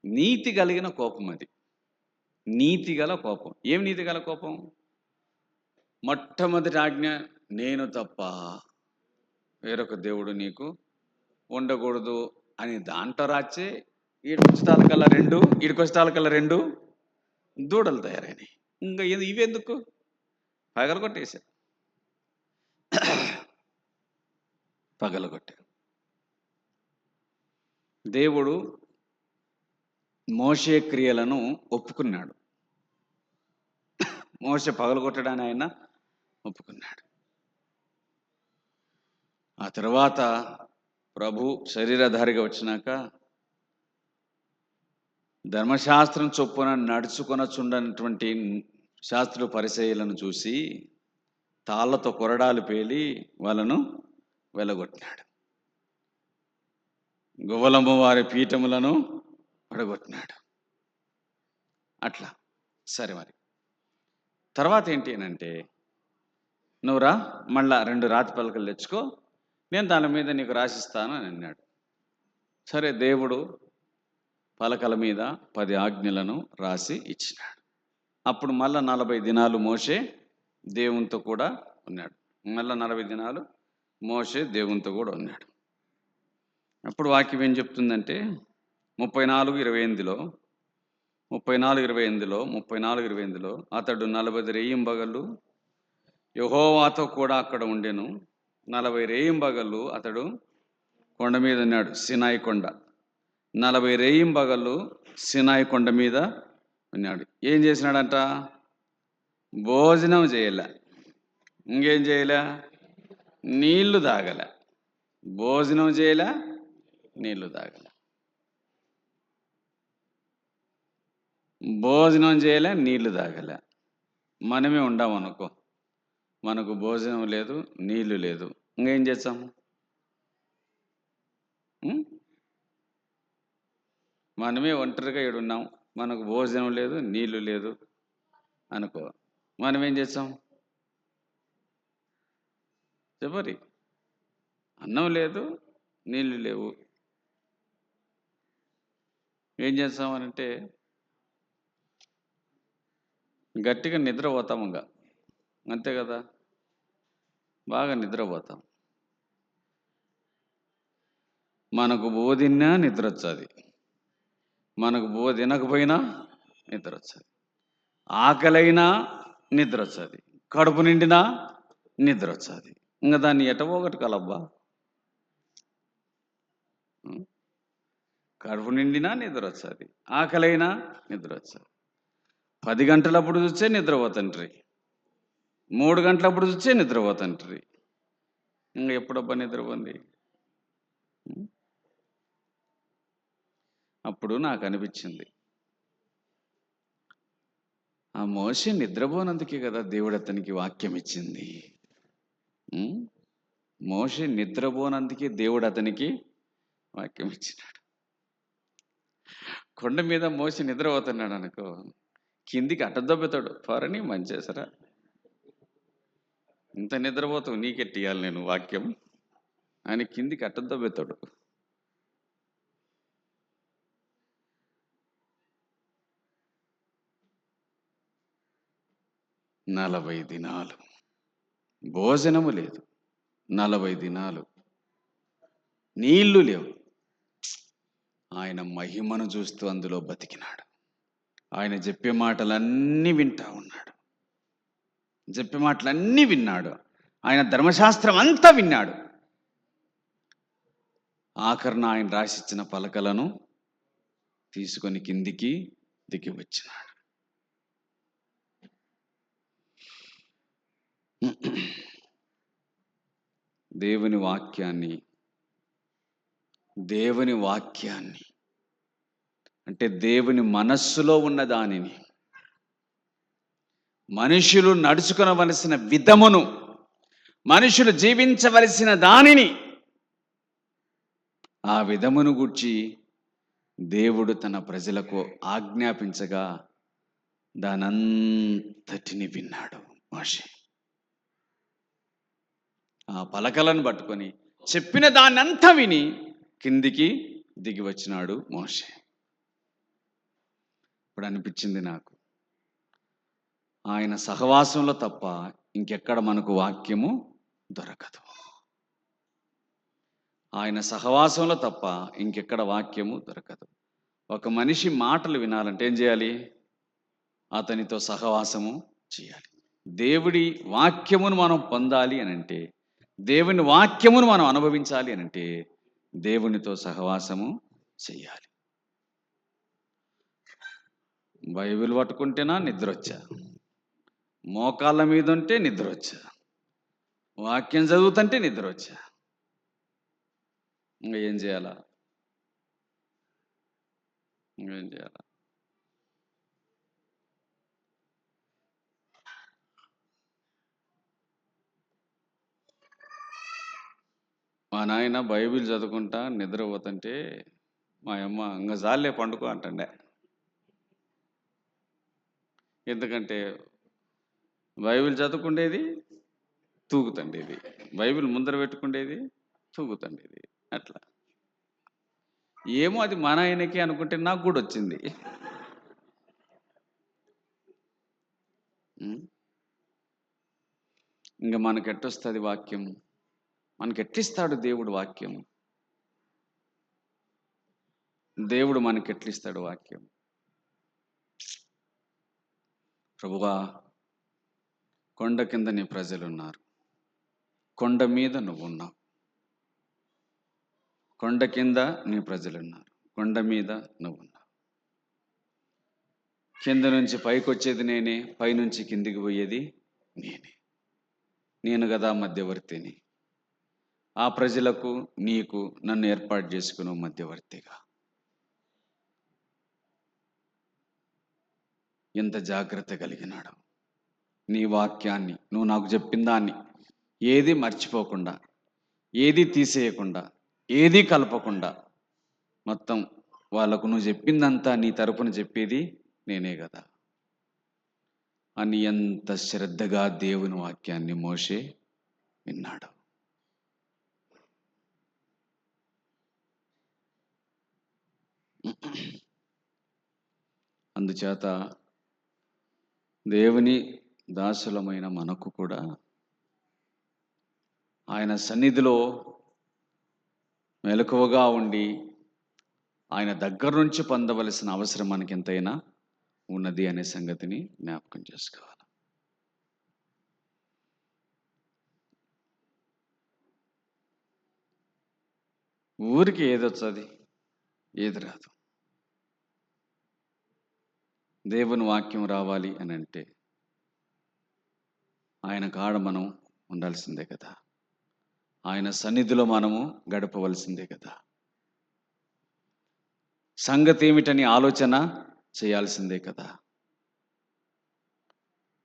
నీతి కలిగిన కోపం. అది నీతి గల కోపం. ఏం నీతి గల కోపం? మొట్టమొదటి ఆజ్ఞ, నేను తప్ప వేరొక దేవుడు నీకు ఉండకూడదు అని దాంట్లో రాచే ఈడికొచ్చేటాలకల్లా 2 దూడలు తయారైనాయి. ఇంకా ఇవెందుకు? పగలగొట్టేశారు. పగలగొట్టారు. దేవుడు మోషే క్రియలను ఒప్పుకున్నాడు. మోషే పగలగొట్టడాన్ని ఆయన ఒప్పుకున్నాడు. ఆ తర్వాత ప్రభు శరీరధారిగా వచ్చినాక ధర్మశాస్త్రం చొప్పున నడుచుకొనచుండనటువంటి శాస్త్రులు పరిసయ్యులను చూసి తాళ్లతో కొరడాలు పేలి వాళ్ళను వెలగొట్టినాడు. గువ్వలమ్మ వారి పీఠములను పడగొట్టినాడు. అట్లా. సరే, మరి తర్వాత ఏంటి అంటే, నువ్వురా మళ్ళా 2 రాతి పలకలు తెచ్చుకో, నేను దాని మీద నీకు రాసిస్తాను అని అన్నాడు. సరే, దేవుడు పలకల మీద 10 ఆజ్ఞలను రాసి ఇచ్చినాడు. అప్పుడు మళ్ళా 40 దినాలు మోషే దేవునితో కూడా ఉన్నాడు. మళ్ళా 40 దినాలు మోషే దేవునితో కూడా ఉన్నాడు. అప్పుడు వాక్యం ఏం చెప్తుందంటే, 34:28లో అతడు 40 రేయింబగళ్ళు యెహోవాతో కూడా అక్కడ ఉండెను. 40 రేయింబగళ్ళు అతడు కొండ మీద ఉన్నాడు, సినాయి కొండ. 40 రేయింబగళ్ళు సినాయి కొండ మీద ఉన్నాడు. ఏం చేసినాడంట? భోజనం చేయలే. ఇంకేం చేయలే? నీళ్లు తాగలే. భోజనం చేయలే, నీళ్లు తాగలే. భోజనం చేయలే, నీళ్లు తాగలే. మనమే ఉండామనుకో, మనకు భోజనం లేదు, నీళ్లు లేదు, ఇంకేం చేస్తాము? మనమే ఒంటరిగా ఈడున్నాం, మనకు భోజనం లేదు, నీళ్లు లేదు అనుకో, మనం ఏం చేస్తాం? చెప్పరి, అన్నం లేదు, నీళ్లు లేవు, ఏం చేస్తామనంటే గట్టిగా నిద్రపోతాం. ఇంకా అంతే కదా, బాగా నిద్రపోతాం. మనకు బోధిన్నా నిద్ర వచ్చేది, మనకు తినకపోయినా నిద్ర వచ్చేది, ఆకలైనా నిద్ర వచ్చేది, కడుపు నిండినా నిద్ర వచ్చేది. ఇంకా దాన్ని ఎటవోగొట్టుకోవాలబ్బా. కడుపు నిండినా నిద్ర వచ్చేది, ఆకలైనా నిద్ర వచ్చేది. 10 గంటలప్పుడు చూస్తే నిద్రపోతుంటారు, 3 గంటలప్పుడు చూస్తే నిద్రపోతుంటారు. ఇంకా ఎప్పుడబ్బా నిద్రపోంది? అప్పుడు నాకు అనిపించింది, ఆ మోషే నిద్రపోనందుకే కదా దేవుడు అతనికి వాక్యం ఇచ్చింది. మోషే నిద్రపోనందుకే దేవుడు అతనికి వాక్యం ఇచ్చినాడు. కొండ మీద మోషే నిద్రపోతున్నాడు అనుకో, కిందికి అడ్డదొబ్బెతాడు. ఫరని మంచేసరా, ఇంత నిద్రపోతావు, నీకెట్టియాలి నేను వాక్యం అని కిందికి అడ్డదొబ్బెతాడు. నలభై దినాలు భోజనము లేదు, 40 దినాలు నీళ్లు లేవు. ఆయన మహిమను చూస్తూ అందులో బతికినాడు. ఆయన చెప్పే మాటలన్నీ వింటా ఉన్నాడు, చెప్పే మాటలన్నీ విన్నాడు. ఆయన ధర్మశాస్త్రం అంతా విన్నాడు. ఆఖరణ ఆయన రాసిచ్చిన పలకలను తీసుకొని కిందికి దిగి వచ్చినాడు. దేవుని వాక్యాన్ని అంటే దేవుని మనస్సులో ఉన్న దానిని, మనుషులు నడుచుకొనవలసిన విధమును, మనుషులు జీవించవలసిన దానిని, ఆ విధమును గూర్చి దేవుడు తన ప్రజలకు ఆజ్ఞాపించగా దానంతటిని విన్నాడు మోషే. ఆ పలకలను పట్టుకొని చెప్పిన దాన్నంతా విని కిందికి దిగి వచ్చినాడు మోషే. ఇప్పుడు అనిపించింది నాకు, ఆయన సహవాసంలో తప్ప ఇంకెక్కడ మనకు వాక్యము దొరకదు. ఆయన సహవాసంలో తప్ప ఇంకెక్కడ వాక్యము దొరకదు. ఒక మనిషి మాటలు వినాలంటే ఏం చేయాలి? అతనితో సహవాసము చేయాలి. దేవుడి వాక్యమును మనం పొందాలి అని అంటే, దేవుని వాక్యమును మనం అనుభవించాలి అని అంటే దేవునితో సహవాసము చెయ్యాలి. బైబిల్ పట్టుకుంటేనా నిద్ర వచ్చా, మోకాళ్ళ మీద ఉంటే నిద్ర వచ్చా, వాక్యం చదువుతుంటే నిద్ర వచ్చా. ఇంకా ఏం చేయాలా? మా నాయన బైబిల్ చదువుకుంటా నిద్రపోతుంటే మా అమ్మ ఇంకా జాలే పండుకో అంటుండే. ఎందుకంటే బైబిల్ చదువుకుండేది తూగుతుండేది, బైబిల్ ముందర పెట్టుకుండేది తూగుతుండేది. అట్లా ఏమో అది మా నాయనకి అనుకుంటే నాకు కూడా వచ్చింది. ఇంకా మనకెట్టొస్తుంది వాక్యం? మనకెట్లిస్తాడు దేవుడు వాక్యం? దేవుడు మనకెట్లిస్తాడు వాక్యం? ప్రభువా, కొండ కింద నీ ప్రజలున్నారు, కొండ మీద నువ్వున్నావు. కొండ కింద నీ ప్రజలున్నారు, కొండ మీద నువ్వున్నావు. కింద నుంచి పైకి వచ్చేది నేనే, పైనుంచి కిందికి పోయేది నేనే. నేను కదా మధ్యవర్తిని. ఆ ప్రజలకు నీకు నన్ను ఏర్పాటు చేసుకున్నావు మధ్యవర్తిగా. ఎంత జాగ్రత్త కలిగినాడు. నీ వాక్యాన్ని, నువ్వు నాకు చెప్పిన దాన్ని ఏది మర్చిపోకుండా, ఏది తీసేయకుండా, ఏది కలపకుండా, మొత్తం వాళ్ళకు నువ్వు చెప్పిందంతా నీ తరపున చెప్పేది నేనే కదా అని ఎంత శ్రద్ధగా దేవుని వాక్యాన్ని మోషే విన్నాడు. అందుచేత దేవుని దాసులమైన మనకు కూడా ఆయన సన్నిధిలో మెలకువగా ఉండి ఆయన దగ్గర నుంచి పొందవలసిన అవసరం మనకి ఎంతైనా ఉన్నది అనే సంగతిని జ్ఞాపకం చేసుకోవాలి. ఊరికి ఏదొచ్చది? ఏది రాదు. దేవుని వాక్యం రావాలి అని అంటే ఆయన కాడ మనం ఉండాల్సిందే కదా, ఆయన సన్నిధిలో మనము గడపవలసిందే కదా, సంగతి ఏమిటని ఆలోచన చేయాల్సిందే కదా.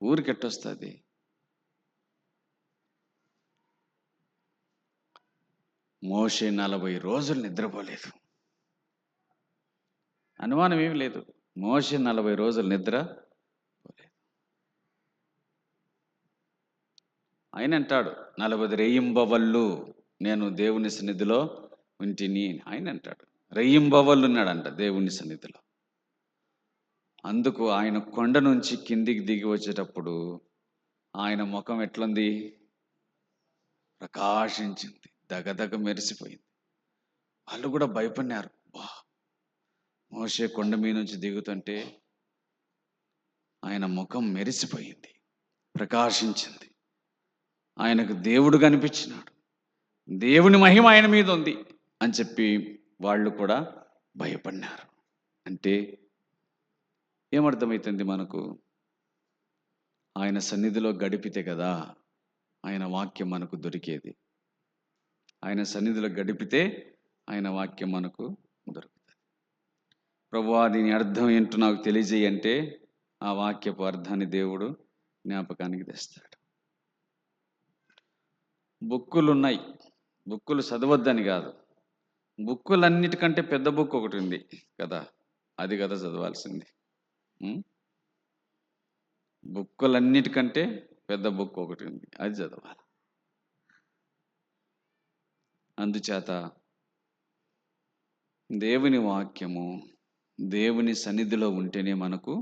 ఊరికెట్టొస్తుంది? మోషే 40 రోజులు నిద్రపోలేదు. అనుమానం ఏమి లేదు, మోషే 40 రోజులు నిద్ర పోలేదు. ఆయన అంటాడు 40 రేయింబవళ్ళు నేను దేవుని సన్నిధిలో ఉంటిని. ఆయన అంటాడు రేయింబవళ్ళు ఉన్నాడంట దేవుని సన్నిధిలో. అందుకు ఆయన కొండ నుంచి కిందికి దిగి వచ్చేటప్పుడు ఆయన ముఖం ఎట్లుంది? ప్రకాశించింది, దగదగ మెరిసిపోయింది. వాళ్ళు కూడా భయపడినారు. మోషే కొండ మీద నుంచి దిగుతుంటే ఆయన ముఖం మెరిసిపోయింది, ప్రకాశించింది. ఆయనకు దేవుడు కనిపించినాడు, దేవుని మహిమ ఆయన మీద ఉంది అని చెప్పి వాళ్ళు కూడా భయపడినారు. అంటే ఏమర్థమవుతుంది మనకు? ఆయన సన్నిధిలో గడిపితే కదా ఆయన వాక్యం మనకు దొరికేది. ఆయన సన్నిధిలో గడిపితే ఆయన వాక్యం మనకు దొరుకుతుంది. ప్రభువా దీని అర్థం ఏంటో నాకు తెలియజేయంటే ఆ వాక్యపు అర్థాన్ని దేవుడు జ్ఞాపకానికి తెస్తాడు. బుక్కులు ఉన్నాయి, బుక్కులు చదవద్దని కాదు, బుక్కులన్నిటికంటే పెద్ద బుక్ ఒకటి ఉంది కదా, అది కదా చదవాల్సింది. బుక్కులన్నిటికంటే పెద్ద బుక్ ఒకటి ఉంది, అది చదవాలి. అందుచేత దేవుని వాక్యము దేవుని సన్నిధిలో ఉంటేనే మనకు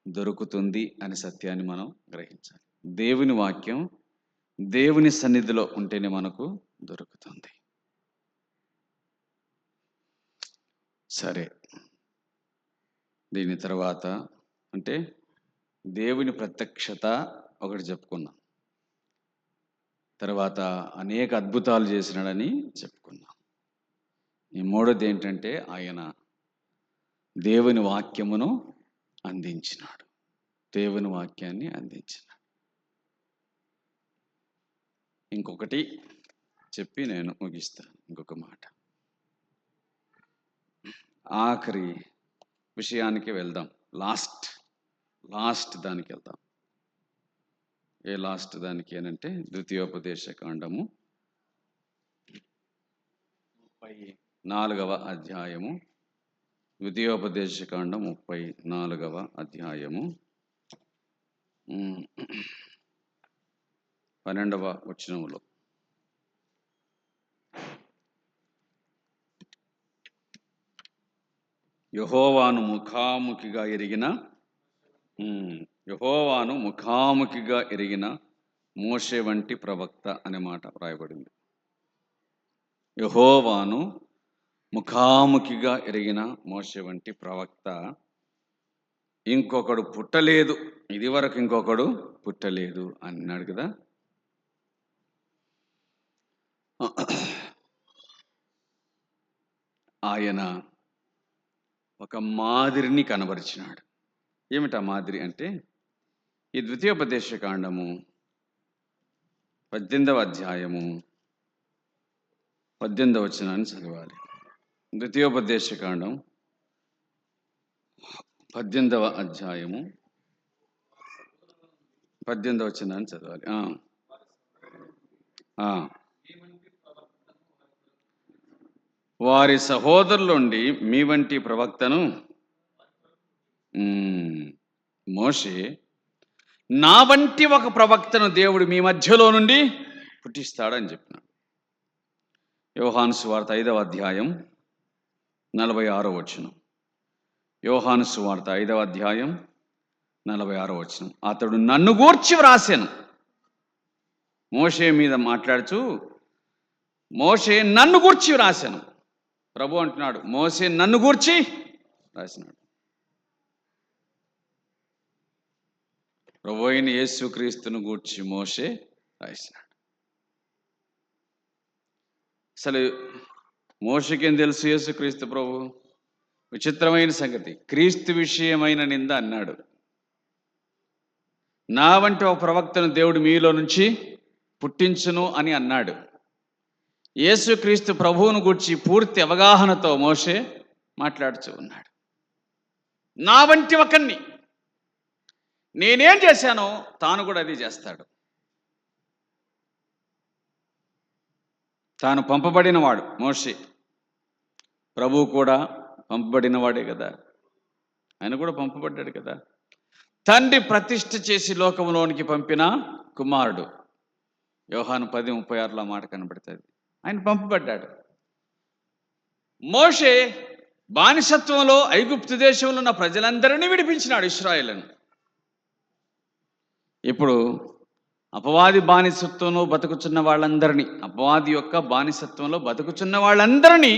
దొరుకుతుంది అనే సత్యాన్ని మనం గ్రహించాలి. దేవుని వాక్యం దేవుని సన్నిధిలో ఉంటేనే మనకు దొరుకుతుంది. సరే, దీని తర్వాత అంటే దేవుని ప్రత్యక్షత ఒకటి చెప్పుకున్నాం, తర్వాత అనేక అద్భుతాలు చేసినాడని చెప్పుకున్నాం. ఈ మూడోది ఏంటంటే ఆయన దేవుని వాక్యమును అందించినాడు, దేవుని వాక్యాన్ని అందించినాడు. ఇంకొకటి చెప్పి నేను ముగిస్తాను. ఇంకొక మాట, ఆఖరి విషయానికి వెళ్దాం. లాస్ట్ దానికి వెళ్దాం. ఏ లాస్ట్ దానికి అనంటే ద్వితీయోపదేశ కాండము 34వ అధ్యాయము, ద్వితీయోపదేశ కాండం 34వ అధ్యాయము 12వ వచనములో యెహోవాను ముఖాముఖిగా ఎరిగిన మోషే వంటి ప్రవక్త అనే మాట రాయబడింది. యెహోవాను ముఖాముఖిగా ఎరిగిన మోషే వంటి ప్రవక్త ఇంకొకడు పుట్టలేదు, ఇది వరకు ఇంకొకడు పుట్టలేదు అన్నాడు కదా. ఆయన ఒక మాదిరిని కనబరిచినాడు. ఏమిటా మాదిరి అంటే ఈ ద్వితీయోపదేశ కాండము 18వ అధ్యాయము 18వ వచనాన్ని చదవాలి. ద్వితీయోపదేశ కాండం 18వ అధ్యాయము 18వ వచనాన్ని చదవాలి. వారి సహోదరులుండి మీ వంటి ప్రవక్తను మోషే నా వంటి ఒక ప్రవక్తను దేవుడు మీ మధ్యలో నుండి పుట్టిస్తాడని చెప్పినాడు. యోహాను సువార్త 5వ అధ్యాయం 46వ వచనం. యోహాను సువార్త 5వ అధ్యాయం 46వ వచనం. అతడు నన్ను గూర్చి వ్రాసాను. మోషే మీద మాట్లాడుచు మోషే నన్ను గూర్చి వ్రాసాను. ప్రభు అంటున్నాడు, మోషే నన్ను గూర్చి రాసినాడు. ప్రభు అయిన యేసుక్రీస్తును గూర్చి మోషే రాసినాడు. అసలు మోషకేం తెలుసు యేసుక్రీస్తు ప్రభు? విచిత్రమైన సంగతి, క్రీస్తు విషయమైన నింద అన్నాడు. నా వంటి ఒక ప్రవక్తను దేవుడు మీలో నుంచి పుట్టించును అని అన్నాడు. యేసుక్రీస్తు ప్రభువును గూర్చి పూర్తి అవగాహనతో మోషే మాట్లాడుతూ ఉన్నాడు. నా వంటి ఒకరిని నేనేం చేశానో తాను కూడా అది చేస్తాడు. తాను పంపబడినవాడు మోషే, ప్రభువు కూడా పంపబడినవాడే కదా, ఆయన కూడా పంపబడ్డాడు కదా. తండ్రి ప్రతిష్ఠ చేసి లోకంలోనికి పంపిన కుమారుడు. యోహాను 10:36 మాట కనబడుతుంది. ఆయన పంపబడ్డాడు. మోషే బానిసత్వంలో ఐగుప్తు దేశంలో ఉన్న ప్రజలందరినీ విడిపించినాడు, ఇశ్రాయేలును. ఇప్పుడు అపవాది బానిసత్వంలో బతుకుచున్న వాళ్ళందరినీ, అపవాది యొక్క బానిసత్వంలో బతుకుచున్న వాళ్ళందరినీ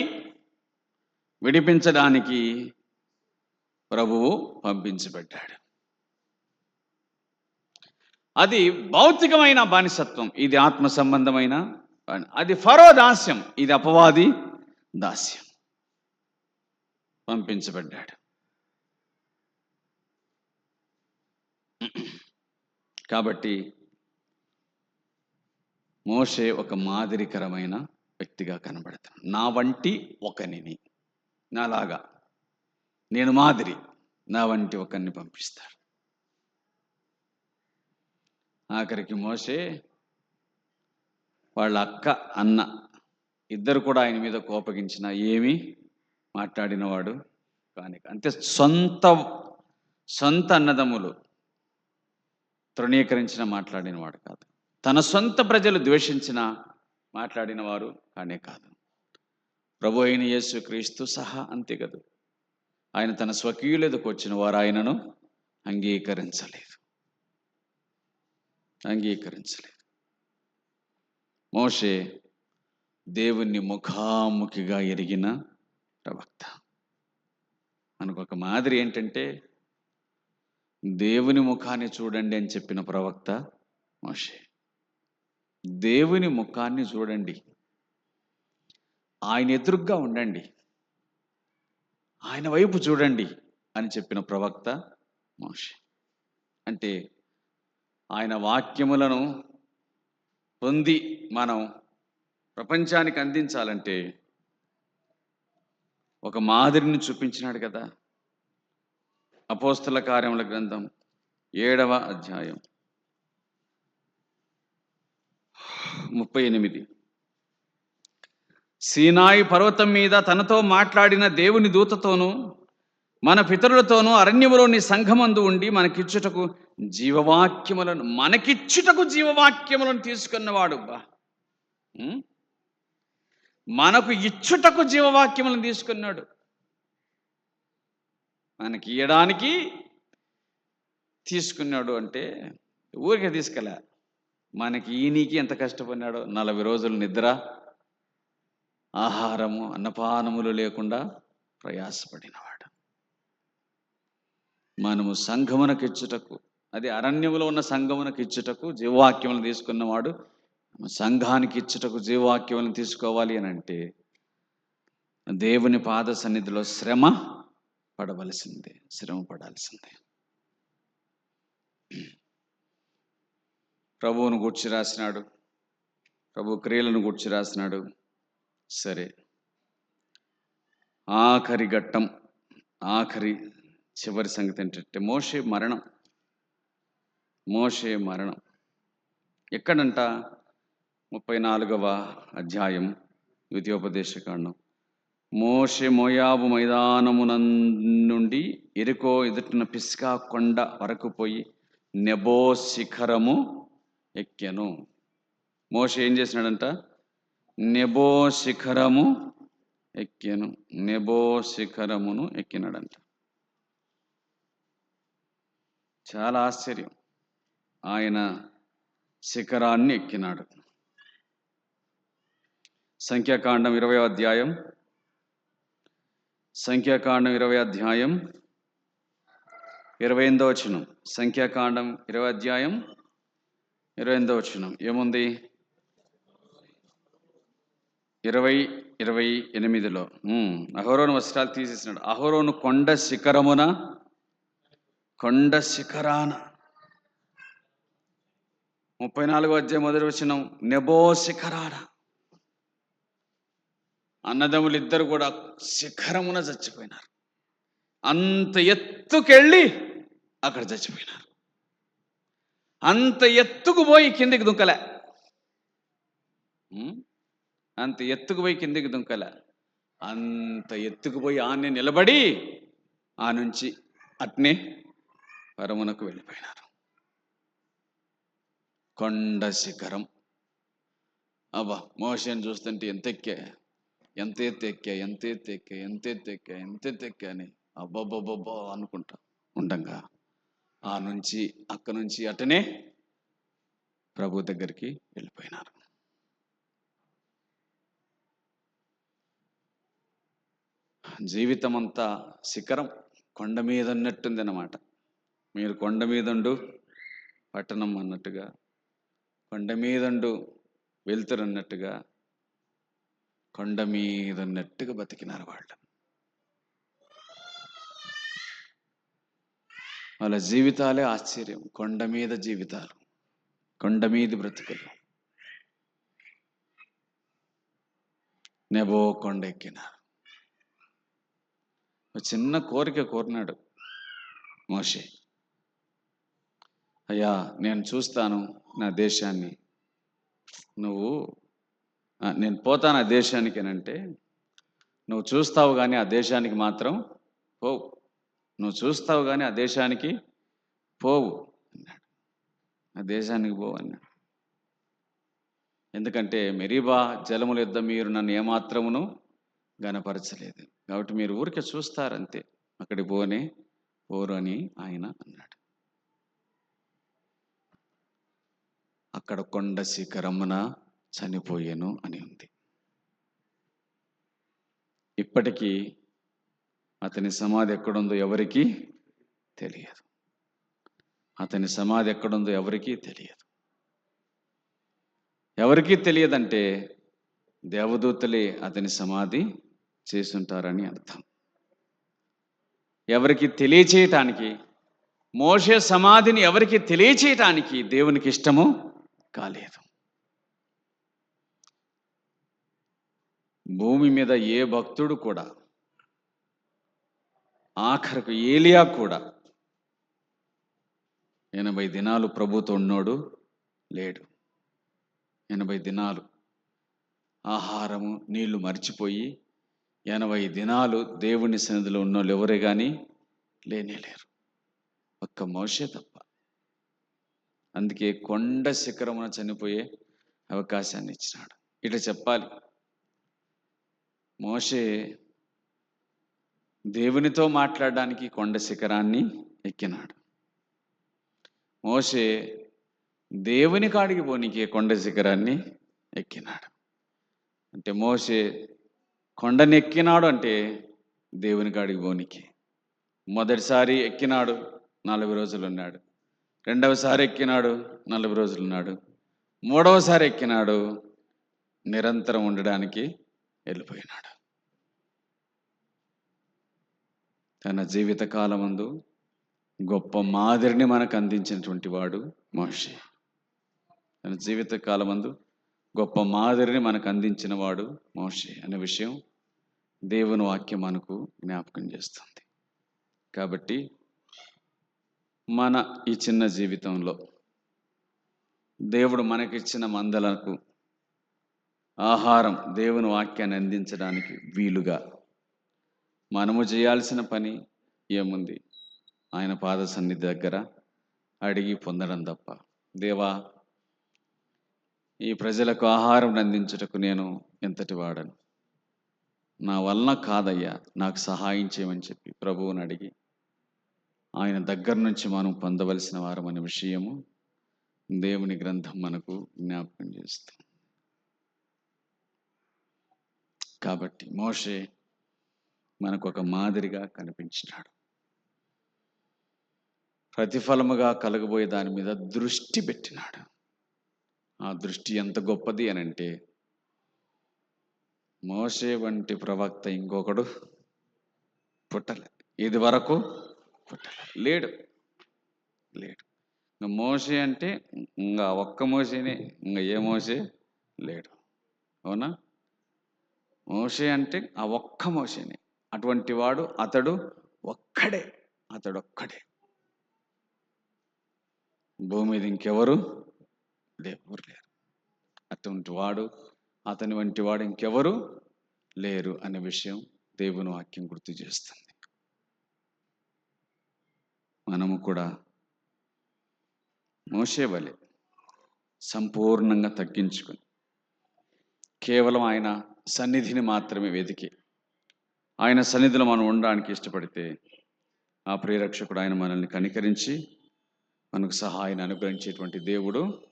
విడిపించడానికి ప్రభువు పంపించబడ్డాడు. అది భౌతికమైన బానిసత్వం, ఇది ఆత్మ సంబంధమైన. అది ఫరో దాస్యం, ఇది అపవాది దాస్యం. పంపించబడ్డాడు. కాబట్టి మోషే ఒక మాదిరికరమైన వ్యక్తిగా కనబడతాడు. నా వంటి ఒకనిని, నాలాగా నేను మాదిరి, నా వంటి ఒకరిని పంపిస్తాడు. ఆఖరికి మోషే వాళ్ళ అక్క, అన్న ఇద్దరు కూడా ఆయన మీద కోపగించిన ఏమీ మాట్లాడినవాడు కానీ, అంతే సొంత అన్నదమ్ములు తృణీకరించిన మాట్లాడినవాడు కాదు. తన సొంత ప్రజలు ద్వేషించిన మాట్లాడిన వారు కానే కాదు. ప్రభు అయిన యేసుక్రీస్తు సహా అంతే కదా. ఆయన తన స్వకీయుల ఎదుకు వచ్చిన వారు ఆయనను అంగీకరించలేదు. మోషే దేవుణ్ణి ముఖాముఖిగా ఎరిగిన ప్రవక్త. మనకు ఒక మాదిరి ఏంటంటే, దేవుని ముఖాన్ని చూడండి అని చెప్పిన ప్రవక్త మోషే. దేవుని ముఖాన్ని చూడండి, ఆయన ఎదురుగ్గా ఉండండి, ఆయన వైపు చూడండి అని చెప్పిన ప్రవక్త మోషే. అంటే ఆయన వాక్యములను పొంది మనం ప్రపంచానికి అందించాలంటే ఒక మాదిరిని చూపించినాడు కదా. అపోస్తల కార్యముల గ్రంథం 7వ అధ్యాయం 38. సీనాయి పర్వతం మీద తనతో మాట్లాడిన దేవుని దూతతోనూ మన పితరులతోనూ అరణ్యములోని సంఘమందు ఉండి మనకిచ్చుటకు జీవవాక్యములను తీసుకున్నవాడు. మనకు ఇచ్చుటకు జీవవాక్యములను తీసుకున్నాడు. మనకి ఇయ్యడానికి తీసుకున్నాడు అంటే ఊరికే తీసుకెళ్ళా. మనకి ఈయనకి ఎంత కష్టపడినాడో. 40 రోజులు నిద్ర, ఆహారము, అన్నపానములు లేకుండా ప్రయాసపడినవాడు. మనము సంఘమునకు ఇచ్చుటకు, అది అరణ్యములో ఉన్న సంఘమునకు ఇచ్చుటకు జీవవాక్యములను తీసుకున్నవాడు. సంఘానికి ఇచ్చుటకు జీవవాక్యములను తీసుకోవాలి అని అంటే దేవుని పాద సన్నిధిలో శ్రమ పడాల్సిందే. ప్రభువును గూర్చి రాసినాడు, ప్రభు క్రియలను గూర్చి రాసినాడు. సరే, చివరి సంగతి ఏంటంటే మోషే మరణం. ఎక్కడంట? 34వ అధ్యాయం ద్వితీయోపదేశకాండం. మోషే మోయాబు మైదానమునండి ఎరికో ఎదుటిన పిస్కా కొండ వరకు పోయి నెబో శిఖరము ఎక్కెను. మోషే ఏం చేసినాడంట? నెబో శిఖరమును ఎక్కినాడంట. చాలా ఆశ్చర్యం. ఆయన శిఖరాన్ని ఎక్కినాడు. సంఖ్యాకాండం 20వ అధ్యాయం సంఖ్యాకాండం 20 అధ్యాయం 28వ వచనం. సంఖ్యాకాండం 20 అధ్యాయం 28వ వచనం ఏముంది? 28లో అహరోను వస్త్రాలు తీసేసినాడు. అహరోను కొండ శిఖరాన 34వ అధ్యాయం 1వ వచనం నెబో శిఖరాన. అన్నదమ్ములు ఇద్దరు కూడా శిఖరమున చచ్చిపోయినారు. అంత ఎత్తుకెళ్ళి అక్కడ చచ్చిపోయినారు. అంత ఎత్తుకు పోయి కిందికి దుంకలే. అంత ఎత్తుకు పోయి కిందికి దుంకలే. అంత ఎత్తుకు పోయి ఆనే నిలబడి ఆ నుంచి అట్నే పరమునకు వెళ్ళిపోయినారు. కొండ శిఖరం. అబ్బా, మోషేని చూస్తుంటే ఎంత ఎత్తెక్కా అని అబ్బబ్బబ్బబ్బా అనుకుంటా ఉండంగా అక్క నుంచి అటనే ప్రభు దగ్గరికి వెళ్ళిపోయినారు. జీవితం అంతా శిఖరం, కొండ మీద ఉన్నట్టుంది అన్నమాట. మీరు కొండ మీదుండు పట్టణం అన్నట్టుగా, కొండ మీదుండు వెళ్తురు అన్నట్టుగా, కొండ మీద ఉన్నట్టుగా బతికినారు వాళ్ళు. వాళ్ళ జీవితాలే ఆశ్చర్యం. కొండ మీద జీవితాలు, కొండ మీది బ్రతుకులు. నెబో కొండ ఎక్కినారు. చిన్న కోరినాడు మోషే. అయ్యా, నేను చూస్తాను నా దేశాన్ని, నేను పోతాను ఆ దేశానికి అంటే, నువ్వు చూస్తావు కానీ ఆ దేశానికి మాత్రం పోవు. నువ్వు చూస్తావు కానీ ఆ దేశానికి పోవు అన్నాడు. ఆ దేశానికి పోవు అన్నాడు. ఎందుకంటే మెరీబా జలముల యొద్ద మీరు నన్ను ఏమాత్రమును గనపరచలేదు, కాబట్టి మీరు ఊరికే చూస్తారంతే, అక్కడికి పోరు అని ఆయన అన్నాడు. అక్కడ కొండ శిఖరమున చనిపోయాను అని ఉంది. ఇప్పటికీ అతని సమాధి ఎక్కడుందో ఎవరికీ తెలియదు. అతని సమాధి ఎక్కడుందో ఎవరికీ తెలియదు. ఎవరికీ తెలియదంటే దేవదూతలే అతని సమాధి చేసుంటారని అర్థం. ఎవరికి తెలియచేయటానికి, మోషే సమాధిని ఎవరికి తెలియచేయటానికి దేవునికి ఇష్టము కాలేదు. భూమి మీద ఏ భక్తుడు కూడా, ఆఖరకు ఏలియా కూడా 80 దినాలు ప్రభుతో ఉన్నోడు లేడు. 80 దినాలు ఆహారము నీళ్లు మర్చిపోయి 80 దినాలు దేవుని సన్నిధిలో ఉన్నోళ్ళు ఎవరే కానీ లేరు, ఒక్క మోషే తప్ప. అందుకే కొండ శిఖరమున చనిపోయే అవకాశాన్ని ఇచ్చినాడు. ఇట్లా చెప్పాలి, మోషే దేవునితో మాట్లాడడానికి కొండ శిఖరాన్ని ఎక్కినాడు. మోషే దేవుని కాడికి పోనీకి కొండ శిఖరాన్ని ఎక్కినాడు. అంటే మోషే కొండని ఎక్కినాడు అంటే దేవుని కాడికి పోనీకి. మొదటిసారి ఎక్కినాడు, 40 రోజులు ఉన్నాడు. రెండవసారి ఎక్కినాడు, 40 రోజులు ఉన్నాడు. మూడవసారి ఎక్కినాడు, నిరంతరం ఉండడానికి వెళ్ళిపోయినాడు. తన జీవిత కాలమందు గొప్ప మాదిరిని మనకు అందించినటువంటి వాడు మోషే. తన జీవిత కాలమందు గొప్ప మాదిరిని మనకు అందించిన వాడు మోషే అనే విషయం దేవుని వాక్యం మనకు జ్ఞాపకం చేస్తుంది. కాబట్టి మన ఈ చిన్న జీవితంలో దేవుడు మనకిచ్చిన మందలకు ఆహారం, దేవుని వాక్యాన్ని అందించడానికి వీలుగా మనము చేయాల్సిన పని ఏముంది? ఆయన పాద సన్నిధి దగ్గర అడిగి పొందడం తప్ప. దేవా, ఈ ప్రజలకు ఆహారం అందించుటకు నేను ఎంతటి వాడను, నా వలన కాదయ్యా, నాకు సహాయం చేయమని చెప్పి ప్రభువుని అడిగి ఆయన దగ్గర నుంచి మనం పొందవలసిన వారం అనే విషయము దేవుని గ్రంథం మనకు జ్ఞాపకం చేస్తుంది. కాబట్టి మోషే మనకు ఒక మాదిరిగా కనిపించినాడు. ప్రతిఫలముగా కలగబోయే దాని మీద దృష్టి పెట్టినాడు. ఆ దృష్టి ఎంత గొప్పది అని అంటే, మోషే వంటి ప్రవక్త ఇంకొకడు పుట్టలే, ఇది వరకు పుట్టలే, లేడు. ఇంకా మోషే అంటే ఇంకా ఒక్క మోషేనే, ఇంకా ఏ మోషే లేడు. అవునా? మోషే అంటే ఆ ఒక్క మోషేనే. అటువంటి వాడు అతడు ఒక్కడే. భూమి మీద ఇంకెవరు లేరు. అటువంటి వాడు, అతని వంటి వాడు ఇంకెవరు లేరు అనే విషయం దేవుని వాక్యం గుర్తు చేస్తుంది. మనము కూడా మోషే వలె సంపూర్ణంగా తగ్గించుకొని కేవలం ఆయన సన్నిధిని మాత్రమే వెతికి ఆయన సన్నిధిలో మనం ఉండడానికి ఇష్టపడితే, ఆ ప్రియరక్షకుడు ఆయన మనల్ని కనికరించి మనకు సహాయాన్ని అనుగ్రహించేటువంటి దేవుడు.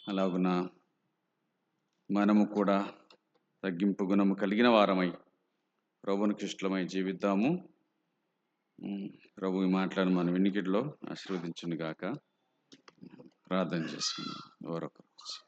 అలాగున మనము కూడా తగ్గింపు గుణము కలిగిన వారమై ప్రభువునికి ఇష్టమై జీవిద్దాము. ప్రభు ఈ మాటలను మన వినికిడిలో ఆశీర్వదించును గాక. ప్రార్థన చేసుకుందాం. ఎవరొకరు